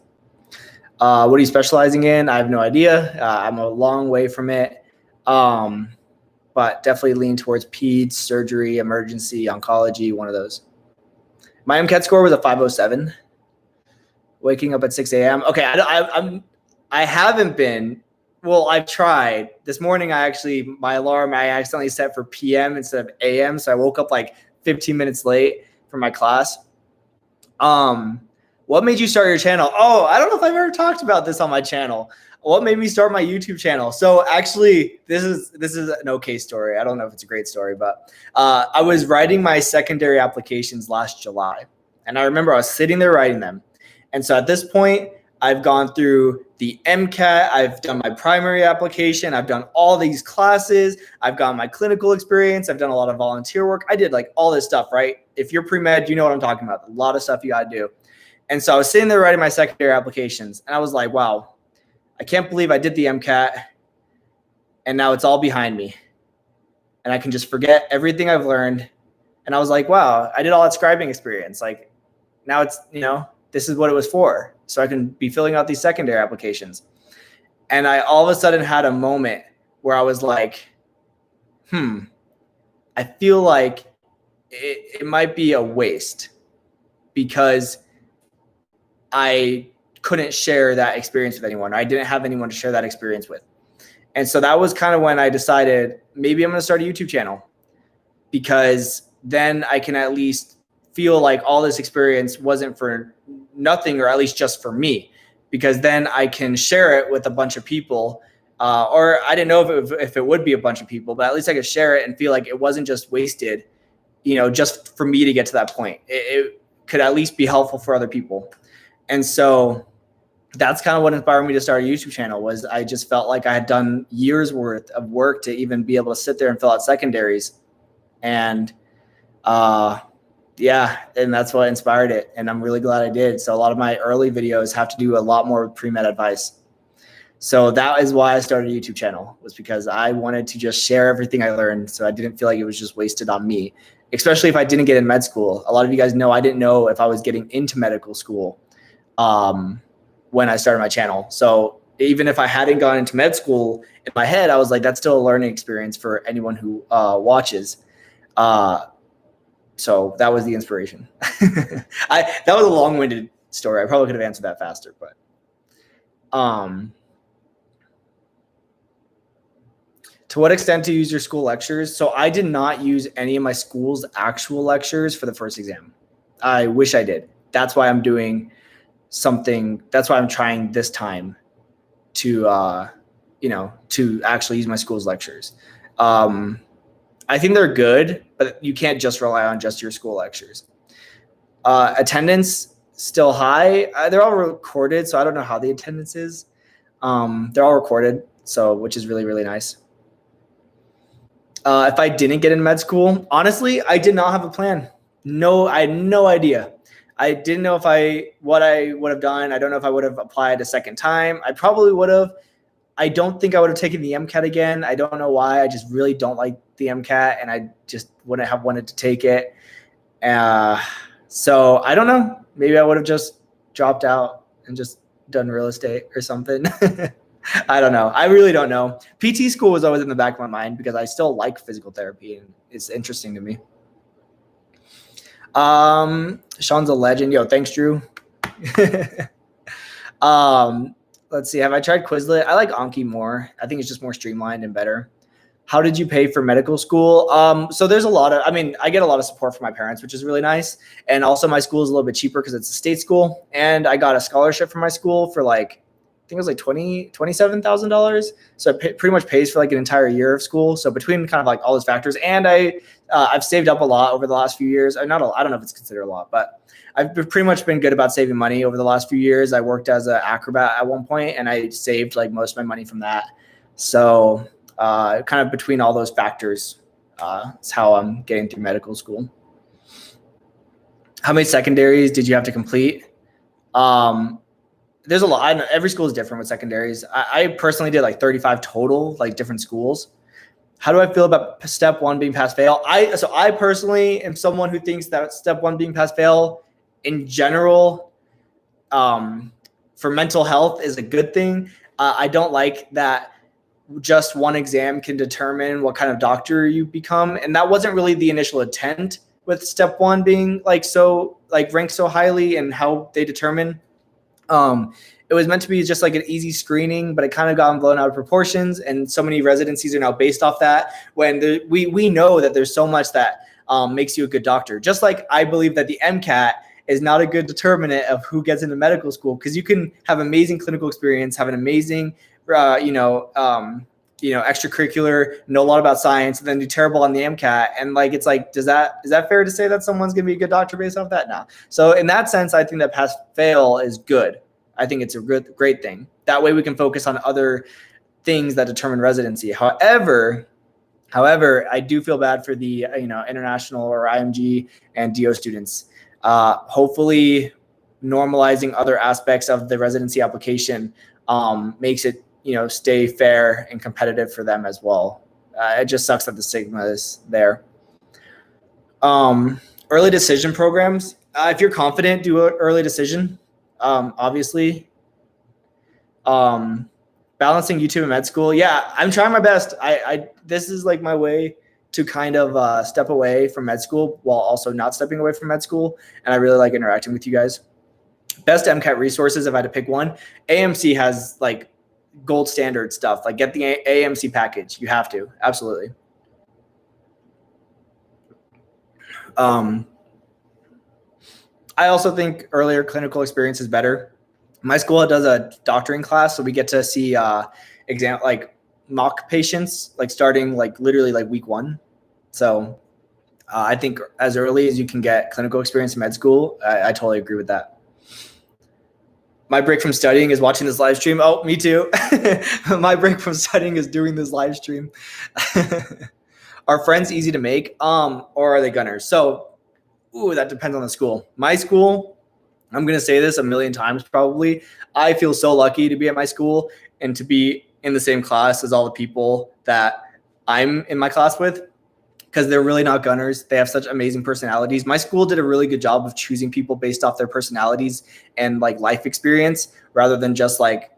What are you specializing in? I have no idea. I'm a long way from it. But definitely lean towards peds, surgery, emergency, oncology, one of those. My Mcat score was a 507. Waking up at 6 a.m. Okay, I haven't been. Well, I've tried. This morning, my alarm, I accidentally set for PM instead of AM. So I woke up like 15 minutes late for my class. What made you start your channel? Oh, I don't know if I've ever talked about this on my channel. What made me start my YouTube channel? So actually, this is an okay story. I don't know if it's a great story, but I was writing my secondary applications last July. And I remember I was sitting there writing them. And so at this point, I've gone through the Mcat. I've done my primary application. I've done all these classes. I've got my clinical experience. I've done a lot of volunteer work. I did like all this stuff, right? If you're pre-med, you know what I'm talking about. A lot of stuff you got to do. And so I was sitting there writing my secondary applications. And I was like, wow, I can't believe I did the Mcat. And now it's all behind me. And I can just forget everything I've learned. And I was like, wow, I did all that scribing experience. Like now it's, this is what it was for. So I can be filling out these secondary applications. And I all of a sudden had a moment where I was like, I feel like it might be a waste because I couldn't share that experience with anyone. I didn't have anyone to share that experience with. And so that was kind of when I decided maybe I'm going to start a YouTube channel, because then I can at least feel like all this experience wasn't for nothing, or at least just for me, because then I can share it with a bunch of people. Or I didn't know if it would be a bunch of people, but at least I could share it and feel like it wasn't just wasted, just for me to get to that point. It could at least be helpful for other people. And so that's kind of what inspired me to start a YouTube channel. Was I just felt like I had done years worth of work to even be able to sit there and fill out secondaries. And and that's what inspired it. And I'm really glad I did. So a lot of my early videos have to do a lot more with pre-med advice. So that is why I started a YouTube channel, was because I wanted to just share everything I learned, so I didn't feel like it was just wasted on me, especially if I didn't get in med school. A lot of you guys know I didn't know if I was getting into medical school when I started my channel. So even if I hadn't gone into med school, in my head, I was like, that's still a learning experience for anyone who watches. So that was the inspiration. That was a long-winded story. I probably could have answered that faster, but to what extent do you use your school lectures? So I did not use any of my school's actual lectures for the first exam. I wish I did. That's why I'm doing something. That's why I'm trying this time to, to actually use my school's lectures. I think they're good, but you can't just rely on just your school lectures. Attendance still high. They're all recorded, so I don't know how the attendance is. They're all recorded, so which is really, really nice. If I didn't get in med school, honestly, I did not have a plan. No, I had no idea. I didn't know what I would have done. I don't know if I would have applied a second time. I probably would have. I don't think I would have taken the Mcat again. I don't know why. I just really don't like the Mcat, and I just wouldn't have wanted to take it. So I don't know. Maybe I would have just dropped out and just done real estate or something. I don't know. I really don't know. PT school was always in the back of my mind because I still like physical therapy and it's interesting to me. Sean's a legend. Yo, thanks, Drew. Let's see. Have I tried Quizlet? I like Anki more. I think it's just more streamlined and better. How did you pay for medical school? So there's a lot of, I get a lot of support from my parents, which is really nice. And also my school is a little bit cheaper because it's a state school. And I got a scholarship from my school for I think it was $27,000. So it pretty much pays for like an entire year of school. So between kind of like all those factors, and I've saved up a lot over the last few years. I don't know if it's considered a lot, but I've pretty much been good about saving money over the last few years. I worked as an acrobat at one point, and I saved like most of my money from that. So kind of between all those factors is how I'm getting through medical school. How many secondaries did you have to complete? There's a lot. I know every school is different with secondaries. I personally did like 35 total, like different schools. How do I feel about step one being pass fail? I personally am someone who thinks that step one being pass fail in general for mental health is a good thing. I don't like that just one exam can determine what kind of doctor you become. And that wasn't really the initial intent with step one being ranked so highly and how they determine. It was meant to be just like an easy screening, but it kind of got blown out of proportions. And so many residencies are now based off that, when we know that there's so much that makes you a good doctor. Just like I believe that the Mcat is not a good determinant of who gets into medical school, because you can have amazing clinical experience, have an amazing, extracurricular, know a lot about science, and then do terrible on the Mcat. And is that fair to say that someone's going to be a good doctor based off that? No. So in that sense, I think that pass fail is good. I think it's a great thing. That way we can focus on other things that determine residency. However, I do feel bad for the international or IMG and DO students. Hopefully normalizing other aspects of the residency application makes it stay fair and competitive for them as well. It just sucks that the stigma is there. Early decision programs. If you're confident, do an early decision. Obviously. But balancing YouTube and med school. Yeah, I'm trying my best. This is like my way to kind of step away from med school while also not stepping away from med school. And I really like interacting with you guys. Best MCAT resources, if I had to pick one, AMC has like gold standard stuff. Like get the AMC package. You have to. Absolutely. I also think earlier clinical experience is better. My school does a doctoring class, so we get to see like mock patients, like starting like literally like week 1. So I think as early as you can get clinical experience in med school, I totally agree with that. My break from studying is watching this live stream. Oh, me too. My break from studying is doing this live stream. Are friends easy to make, or are they gunners? So, that depends on the school. My school, I'm going to say this a million times probably. I feel so lucky to be at my school and to be in the same class as all the people that I'm in my class with, because they're really not gunners. They have such amazing personalities. My school did a really good job of choosing people based off their personalities and like life experience rather than just like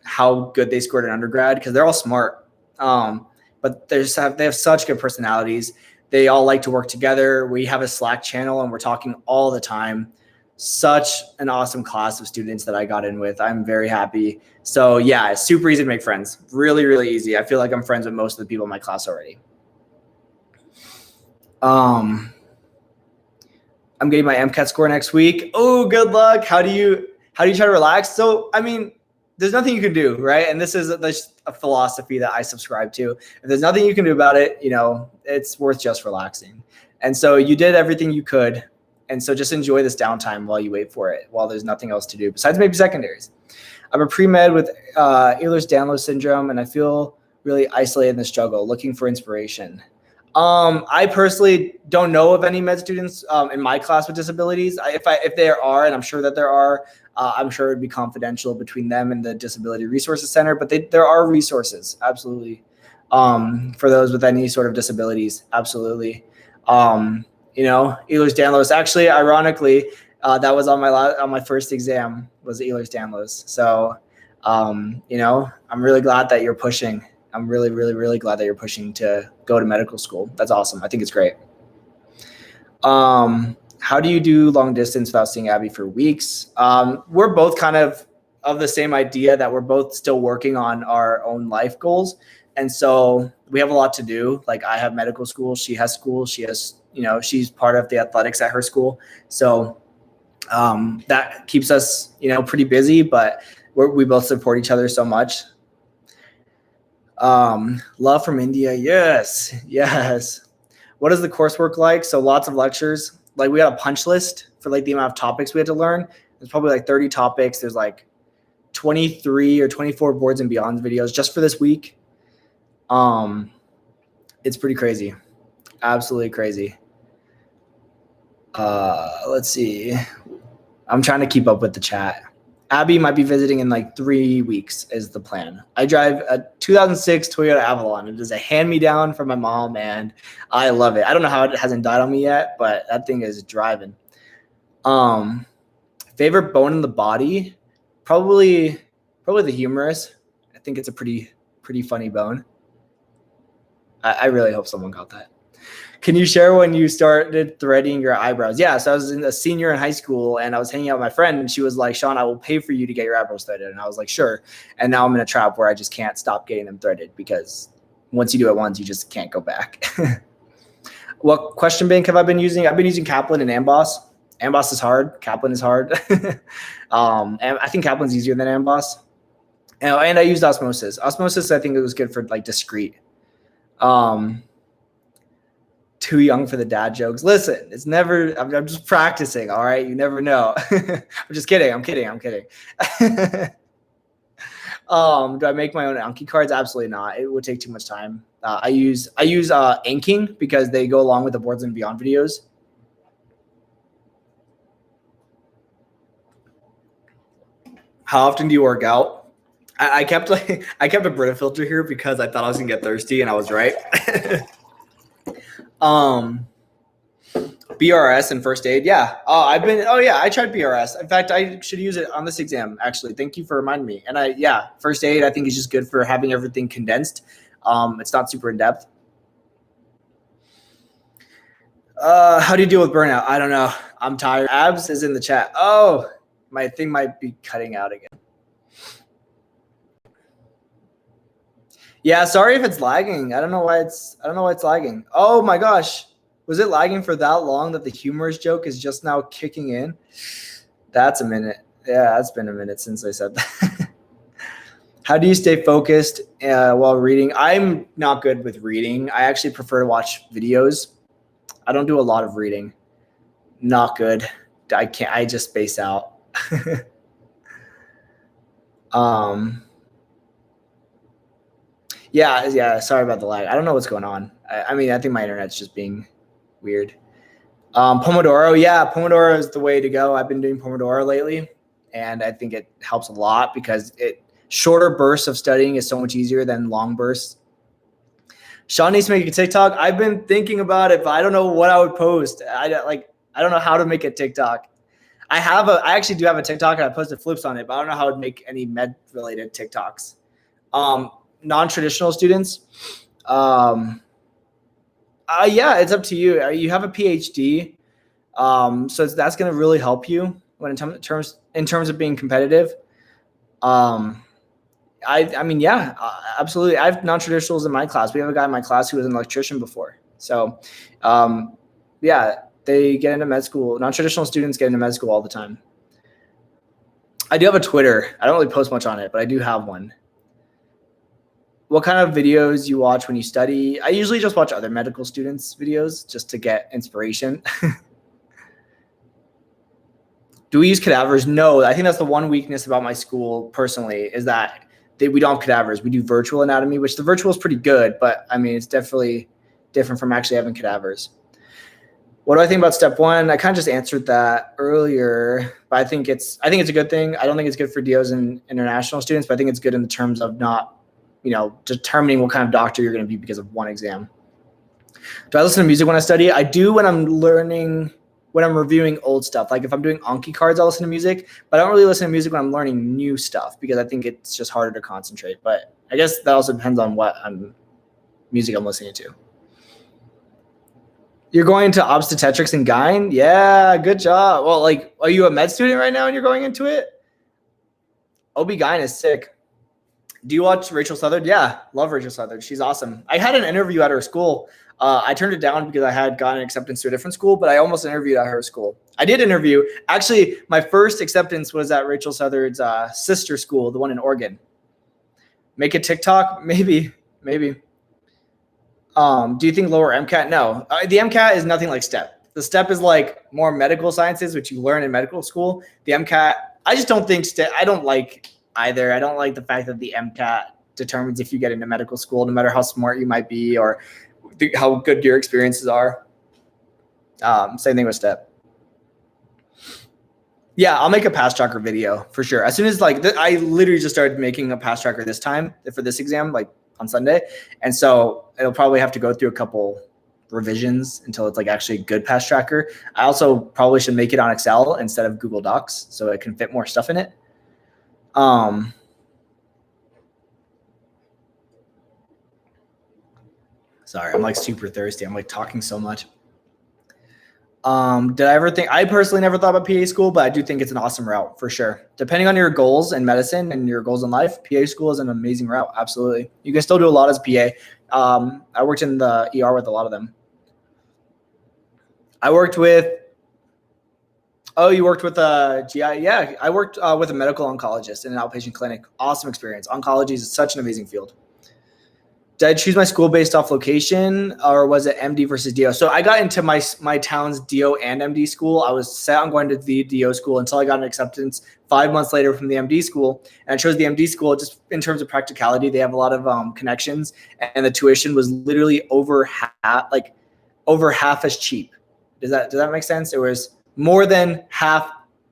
how good they scored in undergrad, because they're all smart. But they have such good personalities. They all like to work together. We have a Slack channel and we're talking all the time. Such an awesome class of students that I got in with. I'm very happy. So yeah, it's super easy to make friends. Really, really easy. I feel like I'm friends with most of the people in my class already. I'm getting my MCAT score next week. Oh, good luck. How do you try to relax? So, I mean, there's nothing you can do, right? And this is a philosophy that I subscribe to. If there's nothing you can do about it, it's worth just relaxing. And so you did everything you could. And so just enjoy this downtime while you wait for it, while there's nothing else to do besides maybe secondaries. I'm a pre-med with Ehlers-Danlos syndrome, and I feel really isolated in the struggle, looking for inspiration. I personally don't know of any med students in my class with disabilities. If there are, and I'm sure that there are, I'm sure it'd be confidential between them and the Disability Resources Center, but there are resources, absolutely, for those with any sort of disabilities, absolutely. Ehlers-Danlos. Actually, ironically, that was on my first exam was Ehlers-Danlos. So, I'm really glad that you're pushing. I'm really, really, really glad that you're pushing to go to medical school. That's awesome. I think it's great. How do you do long distance without seeing Abby for weeks? We're both kind of the same idea that we're both still working on our own life goals. And so we have a lot to do. Like I have medical school, she has school, she's part of the athletics at her school. So that keeps us, pretty busy, but we both support each other so much. Love from India. Yes. What is the coursework like? So lots of lectures. Like we got a punch list for like the amount of topics we had to learn. There's probably like 30 topics. There's like 23 or 24 boards and beyond videos just for this week. It's pretty crazy. Absolutely crazy. Let's see. I'm trying to keep up with the chat. Abby might be visiting in like 3 weeks is the plan. I drive a 2006 Toyota Avalon. It is a hand-me-down from my mom, and I love it. I don't know how it hasn't died on me yet, but that thing is driving. Favorite bone in the body? Probably the humerus. I think it's a pretty funny bone. I really hope someone got that. Can you share when you started threading your eyebrows? Yeah, so I was a senior in high school, and I was hanging out with my friend, and she was like, Sean, I will pay for you to get your eyebrows threaded. And I was like, sure. And now I'm in a trap where I just can't stop getting them threaded because once you do it once, you just can't go back. What question bank have I been using? I've been using Kaplan and Amboss. Amboss is hard. Kaplan is hard. And I think Kaplan's easier than Amboss. And I used Osmosis. Osmosis, I think it was good for like discrete. Too young for the dad jokes. Listen, it's never, I'm just practicing. All right. You never know. I'm just kidding. I'm kidding. Do I make my own Anki cards? Absolutely not. It would take too much time. I use Anking because they go along with the boards and beyond videos. How often do you work out? I kept a Brita filter here because I thought I was gonna get thirsty, and I was right. BRS and first aid. Yeah. I tried BRS. In fact, I should use it on this exam, actually. Thank you for reminding me. And first aid, I think is just good for having everything condensed. It's not super in depth. How do you deal with burnout? I don't know. I'm tired. Abs is in the chat. Oh, my thing might be cutting out again. Yeah, sorry if it's lagging. I don't know why it's lagging. Oh my gosh. Was it lagging for that long that the humorous joke is just now kicking in? That's a minute. Yeah, it's been a minute since I said that. How do you stay focused while reading? I'm not good with reading. I actually prefer to watch videos. I don't do a lot of reading. Not good. I just space out. Yeah, sorry about the lag. I don't know what's going on. I think my internet's just being weird. Pomodoro, Pomodoro is the way to go. I've been doing Pomodoro lately, and I think it helps a lot because shorter bursts of studying is so much easier than long bursts. Sean needs to make a TikTok. I've been thinking about it, but I don't know what I would post. I don't know how to make a TikTok. I actually do have a TikTok, and I posted flips on it, but I don't know how I would make any med related TikToks. Non-traditional students. It's up to you. You have a PhD, so that's going to really help you when in terms of being competitive. Absolutely. I have non-traditionals in my class. We have a guy in my class who was an electrician before. So, they get into med school. Non-traditional students get into med school all the time. I do have a Twitter. I don't really post much on it, but I do have one. What kind of videos you watch when you study? I usually just watch other medical students' videos just to get inspiration. Do we use cadavers? No, I think that's the one weakness about my school personally is that we don't have cadavers. We do virtual anatomy, which the virtual is pretty good, but it's definitely different from actually having cadavers. What do I think about step one? I kind of just answered that earlier, but I think it's a good thing. I don't think it's good for DOs and international students, but I think it's good in the terms of not, determining what kind of doctor you're going to be because of one exam. Do I listen to music when I study? I do when I'm reviewing old stuff. Like if I'm doing Anki cards, I'll listen to music, but I don't really listen to music when I'm learning new stuff because I think it's just harder to concentrate. But I guess that also depends on what music I'm listening to. You're going into obstetrics and gyne? Yeah, good job. Well, are you a med student right now and you're going into it? OB-GYN is sick. Do you watch Rachel Southard? Yeah, love Rachel Southard. She's awesome. I had an interview at her school. I turned it down because I had gotten acceptance to a different school, but I almost interviewed at her school. I did interview. Actually, my first acceptance was at Rachel Southard's sister school, the one in Oregon. Make a TikTok? Maybe. Do you think lower MCAT? No. The MCAT is nothing like STEP. The STEP is like more medical sciences, which you learn in medical school. The MCAT, I just don't think I don't like either. I don't like the fact that the MCAT determines if you get into medical school, no matter how smart you might be or how good your experiences are. Same thing with STEP. Yeah, I'll make a past tracker video for sure. As soon as I literally just started making a past tracker this time for this exam, on Sunday. And so it'll probably have to go through a couple revisions until it's actually a good past tracker. I also probably should make it on Excel instead of Google Docs so it can fit more stuff in it. Sorry, I'm super thirsty. I'm talking so much. Did I ever think, I personally never thought about PA school, but I do think it's an awesome route for sure. Depending on your goals in medicine and your goals in life, PA school is an amazing route. Absolutely. You can still do a lot as PA. I worked in the ER with a lot of them. I worked with, you worked with a GI? Yeah, I worked with a medical oncologist in an outpatient clinic. Awesome experience. Oncology is such an amazing field. Did I choose my school based off location or was it MD versus DO? So I got into my town's DO and MD school. I was set on going to the DO school until I got an acceptance 5 months later from the MD school. And I chose the MD school just in terms of practicality. They have a lot of connections and the tuition was literally over half as cheap. Does that make sense? It was more than half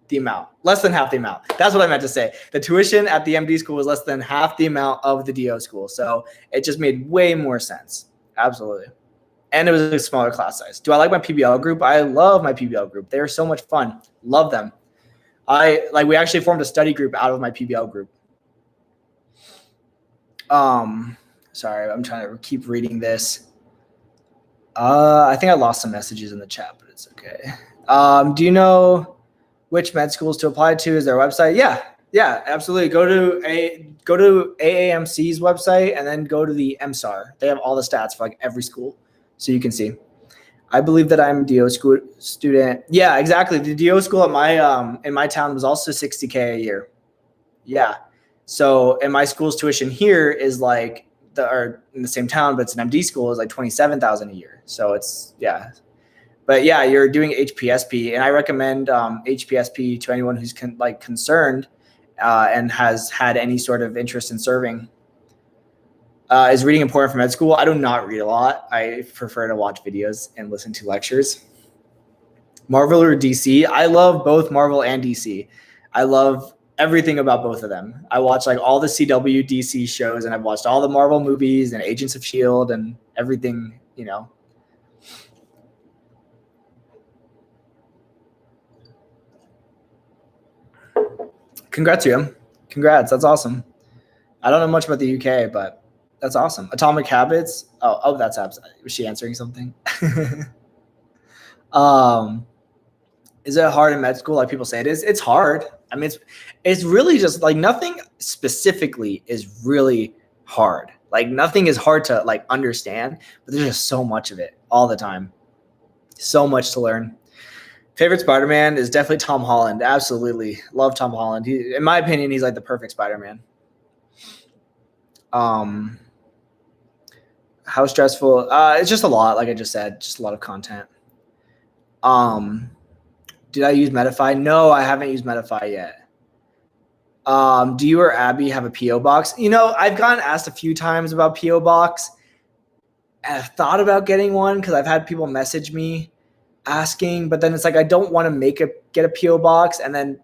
the amount, less than half the amount. That's what I meant to say. The tuition at the MD school was less than half the amount of the DO school. So it just made way more sense. Absolutely. and it was a smaller class size. Do I like my PBL group? I love my PBL group. They are so much fun. Love them. We actually formed a study group out of my PBL group. Sorry, I'm trying to keep reading this. I think I lost some messages in the chat, but it's okay. Do you know which med schools to apply to? Is there a website? Yeah, absolutely. Go to AAMC's website and then go to the MSAR. They have all the stats for like every school, so you can see. I believe that I'm a DO school student. Yeah, exactly. The DO school at my in my town was also $60K a year. Yeah. So, and my school's tuition here is like or in the same town, but it's an MD school, is like $27,000 a year. So it's, yeah. But yeah, you're doing HPSP, and I recommend HPSP to anyone who's concerned and has had any sort of interest in serving. Is reading important for med school? I do not read a lot. I prefer to watch videos and listen to lectures. Marvel or DC? I love both Marvel and DC. I love everything about both of them. I watch like all the CW DC shows, and I've watched all the Marvel movies and Agents of S.H.I.E.L.D. and everything, you know. Congrats to him. Congrats. That's awesome. I don't know much about the UK, but that's awesome. Atomic Habits. Oh, that's abs. Was she answering something? Is it hard in med school like people say it is? It's hard. I mean, it's really just like nothing specifically is really hard. Like nothing is hard to like understand, but there's just so much of it all the time. So much to learn. Favorite Spider-Man is definitely Tom Holland. Absolutely. Love Tom Holland. In my opinion, he's like the perfect Spider-Man. How stressful? It's just a lot, like I just said, just a lot of content. Did I use Medify? No, I haven't used Medify yet. Do you or Abby have a P.O. box? You know, I've gotten asked a few times about P.O. box. And I've thought about getting one because I've had people message me asking, but then it's like I don't want to get a P.O. box and then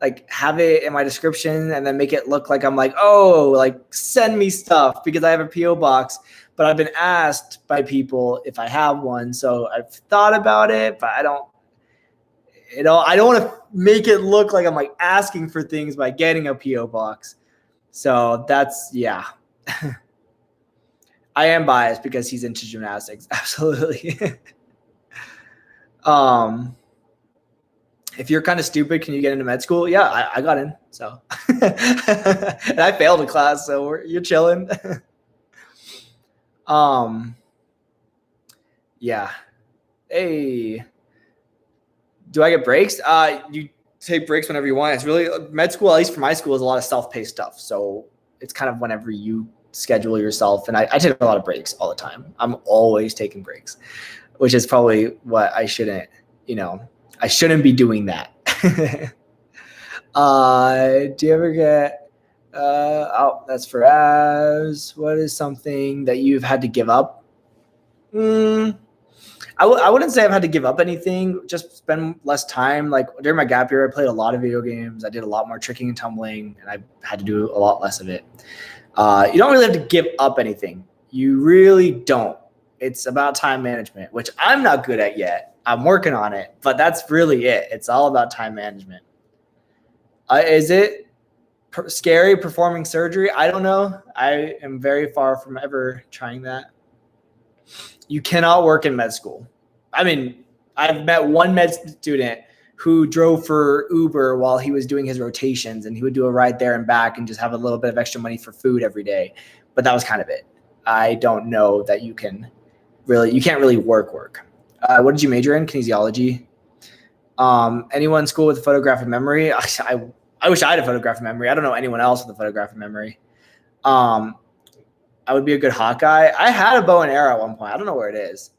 like have it in my description and then make it look like I'm like, oh, like send me stuff because I have a P.O. box. But I've been asked by people if I have one. So I've thought about it, but I don't want to make it look like I'm like asking for things by getting a P.O. box. So that's, yeah. I am biased because he's into gymnastics. Absolutely. If you're kind of stupid, can you get into med school? Yeah, I got in. So, and I failed a class, so you're chilling. Yeah. Hey, do I get breaks? You take breaks whenever you want. It's really med school, at least for my school, is a lot of self-paced stuff. So it's kind of whenever you schedule yourself. And I take a lot of breaks all the time. I'm always taking breaks, which is probably what I shouldn't be doing that. Do you ever get, that's for As. What is something that you've had to give up? I wouldn't say I've had to give up anything, just spend less time. Like during my gap year, I played a lot of video games. I did a lot more tricking and tumbling, and I had to do a lot less of it. You don't really have to give up anything. You really don't. It's about time management, which I'm not good at yet. I'm working on it, but that's really it. It's all about time management. Is it scary performing surgery? I don't know. I am very far from ever trying that. You cannot work in med school. I mean, I've met one med student who drove for Uber while he was doing his rotations, and he would do a ride there and back and just have a little bit of extra money for food every day. But that was kind of it. I don't know that you can't really work. What did you major in? Kinesiology. Anyone in school with a photographic memory? I wish I had a photographic memory. I don't know anyone else with a photographic memory. I would be a good Hawkeye. I had a bow and arrow at one point. I don't know where it is.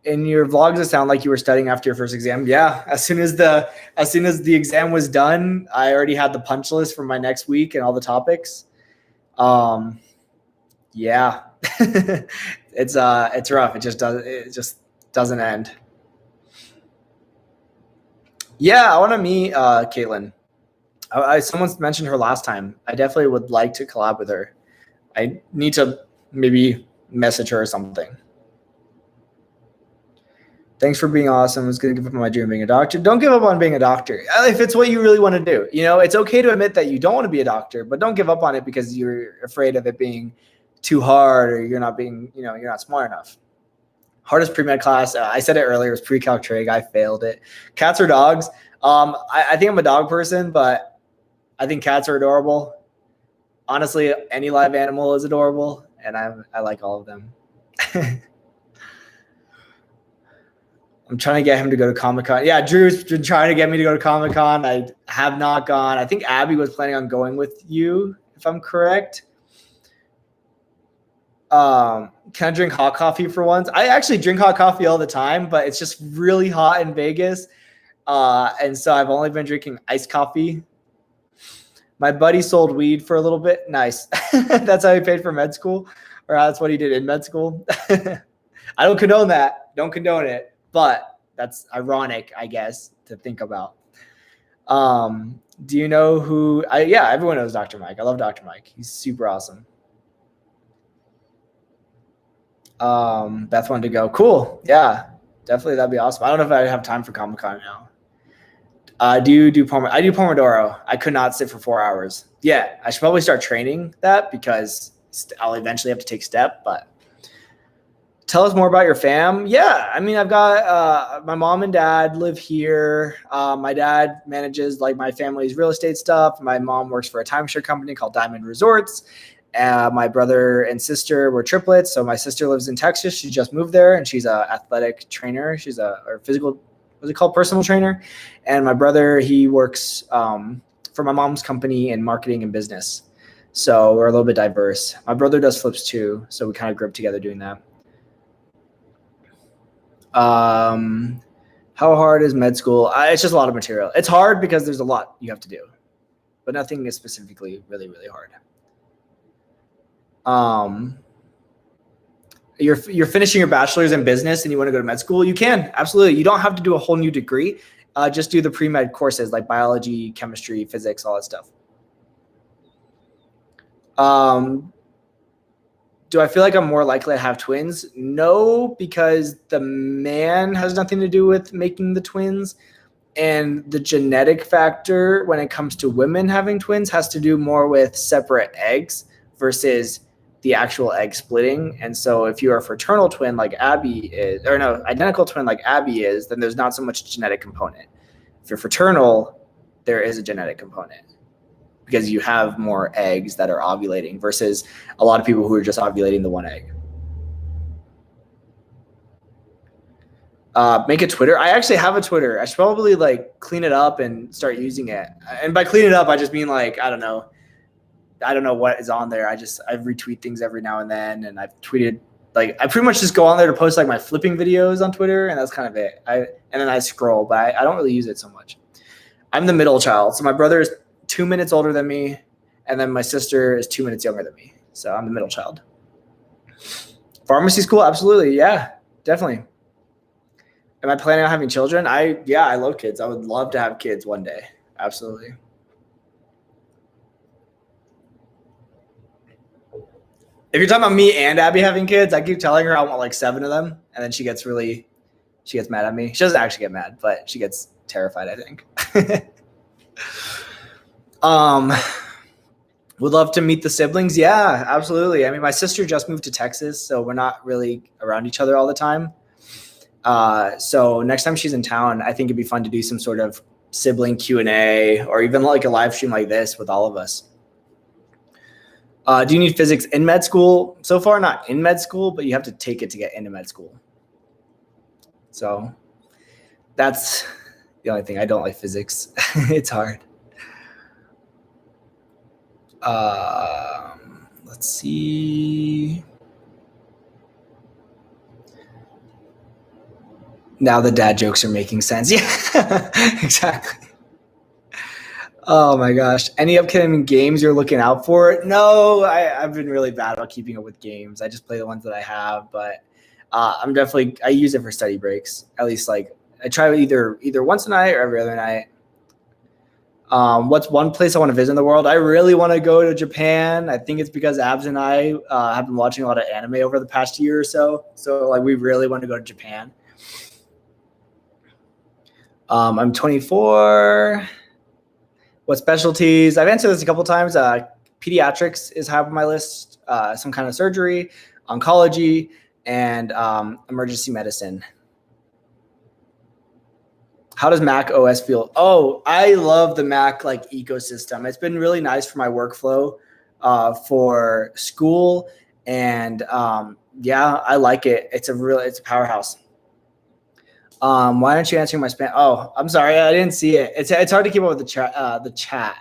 In your vlogs, it sounded like you were studying after your first exam. Yeah, as soon as the exam was done, I already had the punch list for my next week and all the topics. Yeah, it's rough. It just doesn't end. Yeah, I want to meet Caitlin. Someone mentioned her last time. I definitely would like to collab with her. I need to maybe message her or something. Thanks for being awesome. I was going to give up on my dream of being a doctor. Don't give up on being a doctor. If it's what you really want to do, it's okay to admit that you don't want to be a doctor, but don't give up on it because you're afraid of it being too hard or you're not being, you're not smart enough. Hardest pre-med class, I said it earlier, was pre-calc trig. I failed it. Cats or dogs? I think I'm a dog person, but I think cats are adorable. Honestly, any live animal is adorable, and I like all of them. I'm trying to get him to go to Comic-Con. Yeah, Drew's been trying to get me to go to Comic-Con. I have not gone. I think Abby was planning on going with you, if I'm correct. Can I drink hot coffee for once? I actually drink hot coffee all the time, but it's just really hot in Vegas. And so I've only been drinking iced coffee. My buddy sold weed for a little bit. Nice. That's how he paid for med school, or that's what he did in med school. I don't condone that. Don't condone it. But that's ironic, I guess, to think about. Do you know who? Yeah, everyone knows Dr. Mike. I love Dr. Mike. He's super awesome. Beth wanted to go. Cool. Yeah, definitely. That'd be awesome. I don't know if I have time for Comic-Con now. Do you do I do Pomodoro. I could not sit for 4 hours. Yeah, I should probably start training that because I'll eventually have to take step, but tell us more about your fam. Yeah, I mean, I've got my mom and dad live here. My dad manages like my family's real estate stuff. My mom works for a timeshare company called Diamond Resorts. My brother and sister were triplets. So my sister lives in Texas. She just moved there, and she's an athletic trainer. She's a physical, what's it called, personal trainer. And my brother, he works for my mom's company in marketing and business. So we're a little bit diverse. My brother does flips too, so we kind of grew up together doing that. How hard is med school? It's just a lot of material. It's hard because there's a lot you have to do, but nothing is specifically really, really hard. You're finishing your bachelor's in business and you want to go to med school, you can. Absolutely. You don't have to do a whole new degree. Just do the pre-med courses like biology, chemistry, physics, all that stuff. Do I feel like I'm more likely to have twins? No, because the man has nothing to do with making the twins. And the genetic factor when it comes to women having twins has to do more with separate eggs versus the actual egg splitting. And so if you're a fraternal twin like Abby is, or no, identical twin like Abby is, then there's not so much genetic component. If you're fraternal, there is a genetic component because you have more eggs that are ovulating versus a lot of people who are just ovulating the one egg. Make a Twitter. I actually have a Twitter. I should probably like clean it up and start using it. And by clean it up, I just mean like, I don't know what is on there. I retweet things every now and then. And I've tweeted, like, I pretty much just go on there to post like my flipping videos on Twitter. And that's kind of it. And then I scroll, but I don't really use it so much. I'm the middle child. So my brother is 2 minutes older than me. And then my sister is 2 minutes younger than me. So I'm the middle child. Pharmacy school. Absolutely. Yeah, definitely. Am I planning on having children? I love kids. I would love to have kids one day. Absolutely. If you're talking about me and Abby having kids, I keep telling her I want like 7 of them. And then she gets mad at me. She doesn't actually get mad, but she gets terrified, I think. Would love to meet the siblings. Yeah, absolutely. I mean, my sister just moved to Texas, so we're not really around each other all the time. So next time she's in town, I think it'd be fun to do some sort of sibling Q&A or even like a live stream like this with all of us. Do you need physics in med school? So far, not in med school, but you have to take it to get into med school. So that's the only thing. I don't like physics. It's hard. Let's see. Now the dad jokes are making sense. Yeah, exactly. Oh my gosh. Any upcoming games you're looking out for? No, I've been really bad about keeping up with games. I just play the ones that I have, but I use it for study breaks. At least like I try either once a night or every other night. What's one place I want to visit in the world? I really want to go to Japan. I think it's because Abs and I have been watching a lot of anime over the past year or so. So like we really want to go to Japan. I'm 24. What specialties? I've answered this a couple times. Pediatrics is high on my list. Some kind of surgery, oncology, and emergency medicine. How does Mac OS feel? Oh, I love the Mac like ecosystem. It's been really nice for my workflow for school, and yeah, I like it. It's a powerhouse. Why aren't you answering my spam? Oh, I'm sorry, I didn't see it. It's hard to keep up with the chat,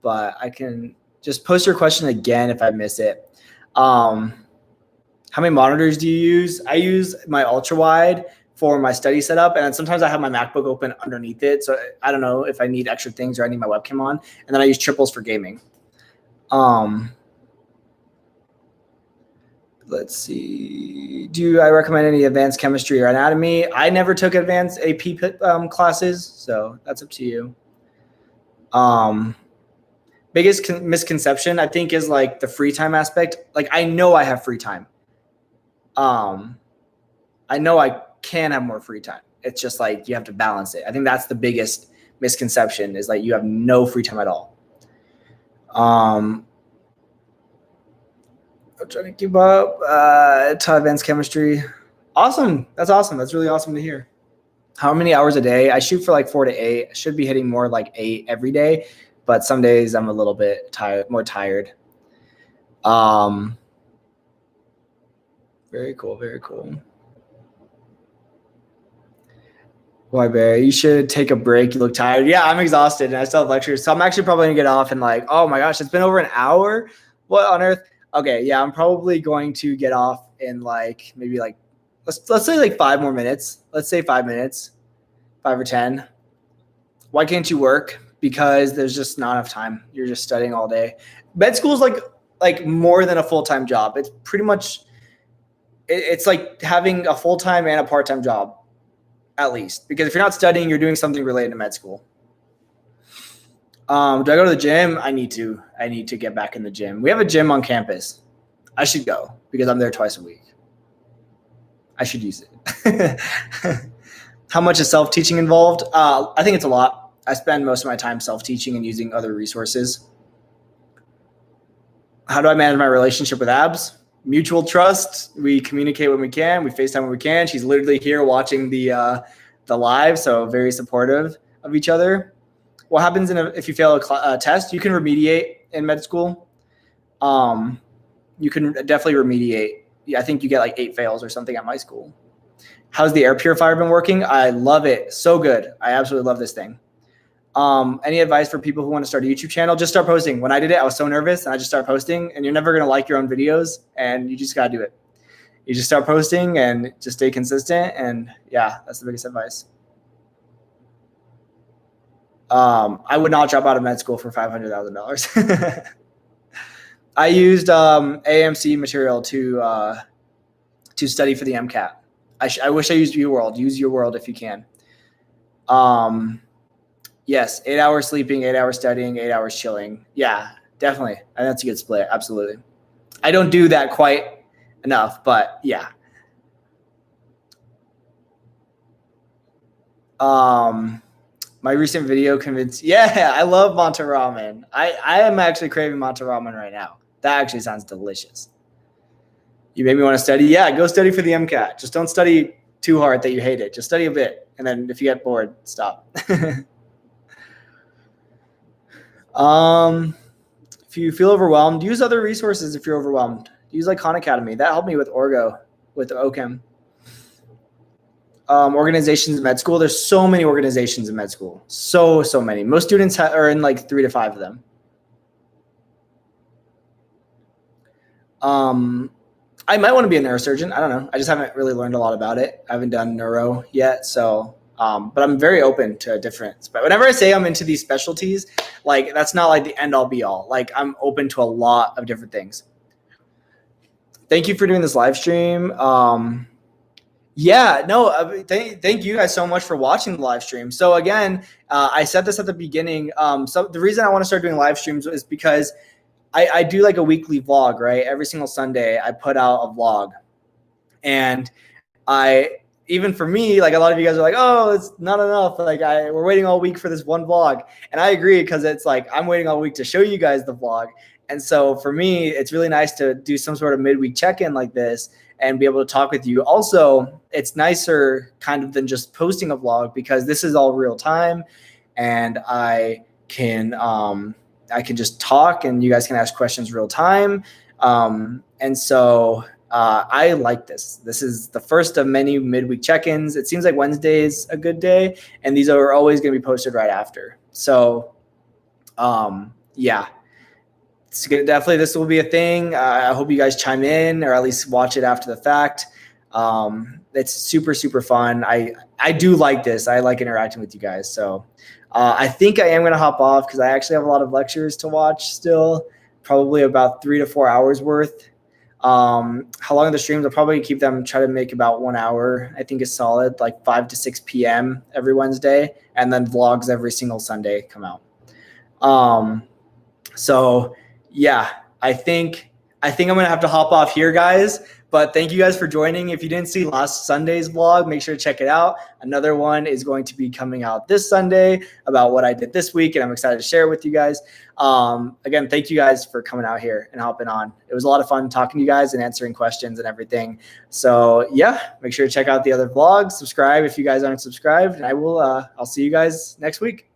but I can just post your question again if I miss it. How many monitors do you use? I use my ultra wide for my study setup, and then sometimes I have my MacBook open underneath it, so I don't know if I need extra things or I need my webcam on, and then I use triples for gaming. Let's see. Do I recommend any advanced chemistry or anatomy? I never took advanced AP classes, so that's up to you. Biggest misconception I think is like the free time aspect. Like I know I have free time. I know I can have more free time. It's just like you have to balance it. I think that's the biggest misconception is like you have no free time at all. I'm trying to keep up to advanced chemistry. Awesome. That's awesome. That's really awesome to hear. How many hours a day? I shoot for like 4 to 8. I should be hitting more like 8 every day, but some days I'm a little bit more tired. Very cool. Very cool. Why, Barry? You should take a break. You look tired. Yeah, I'm exhausted and I still have lectures. So I'm actually probably going to get off and like, oh my gosh, it's been over an hour. What on earth? Okay, yeah, I'm probably going to get off in like maybe like let's say like 5 more minutes. Let's say 5 minutes, 5 or 10. Why can't you work? Because there's just not enough time. You're just studying all day. Med school is like more than a full-time job. It's pretty much it's like having a full-time and a part-time job, at least. Because if you're not studying, you're doing something related to med school. Do I go to the gym? I need to get back in the gym. We have a gym on campus. I should go because I'm there twice a week. I should use it. How much is self-teaching involved? I think it's a lot. I spend most of my time self-teaching and using other resources. How do I manage my relationship with Abs? Mutual trust. We communicate when we can. We FaceTime when we can. She's literally here watching the live, so very supportive of each other. What happens if you fail a test? You can remediate in med school. You can definitely remediate. I think you get like 8 fails or something at my school. How's the air purifier been working? I love it. So good. I absolutely love this thing. Any advice for people who want to start a YouTube channel? Just start posting. When I did it, I was so nervous and I just started posting, and you're never going to like your own videos, and you just got to do it. You just start posting and just stay consistent. And yeah, that's the biggest advice. I would not drop out of med school for $500,000. I used AMC material to study for the Mcat. I wish I used UWorld. Use UWorld if you can. Yes, 8 hours sleeping, 8 hours studying, 8 hours chilling. Yeah, definitely. And that's a good split. Absolutely. I don't do that quite enough, but yeah. My recent video convinced. Yeah, I love Manta Ramen. I am actually craving Manta Ramen right now. That actually sounds delicious. You made me want to study. Yeah, go study for the Mcat. Just don't study too hard that you hate it. Just study a bit, and then if you get bored, stop. If you feel overwhelmed, use other resources. If you're overwhelmed, use like Khan Academy. That helped me with Orgo, with OChem. Organizations in med school. There's so many organizations in med school. So many. Most students are in like 3 to 5 of them. I might want to be a neurosurgeon. I don't know. I just haven't really learned a lot about it. I haven't done neuro yet. So, but I'm very open to different. But whenever I say I'm into these specialties, like that's not like the end all be all. Like I'm open to a lot of different things. Thank you for doing this live stream. Yeah, no, thank you guys so much for watching the live stream. So again, I said this at the beginning. So the reason I want to start doing live streams is because I do like a weekly vlog, right? Every single Sunday I put out a vlog. And even for me, like a lot of you guys are like, oh, it's not enough. Like we're waiting all week for this one vlog. And I agree, because it's like, I'm waiting all week to show you guys the vlog. And so for me, it's really nice to do some sort of midweek check-in like this and be able to talk with you. Also, it's nicer kind of than just posting a vlog, because this is all real time, and I can just talk and you guys can ask questions real time. And so I like this. This is the first of many midweek check-ins. It seems like Wednesday's a good day, and these are always going to be posted right after. So yeah, it's gonna, definitely this will be a thing. I hope you guys chime in, or at least watch it after the fact. It's super, super fun. I do like this. I like interacting with you guys. So I think I am going to hop off, because I actually have a lot of lectures to watch still, probably about 3 to 4 hours worth. How long are the streams? I'll probably keep them, try to make about 1 hour. I think is solid, like 5 to 6 p.m. every Wednesday, and then vlogs every single Sunday come out. So yeah, I think I'm going to have to hop off here, guys. But thank you guys for joining. If you didn't see last Sunday's vlog, make sure to check it out. Another one is going to be coming out this Sunday about what I did this week, and I'm excited to share it with you guys. Again, thank you guys for coming out here and hopping on. It was a lot of fun talking to you guys and answering questions and everything. So yeah, make sure to check out the other vlogs. Subscribe if you guys aren't subscribed, and I'll see you guys next week.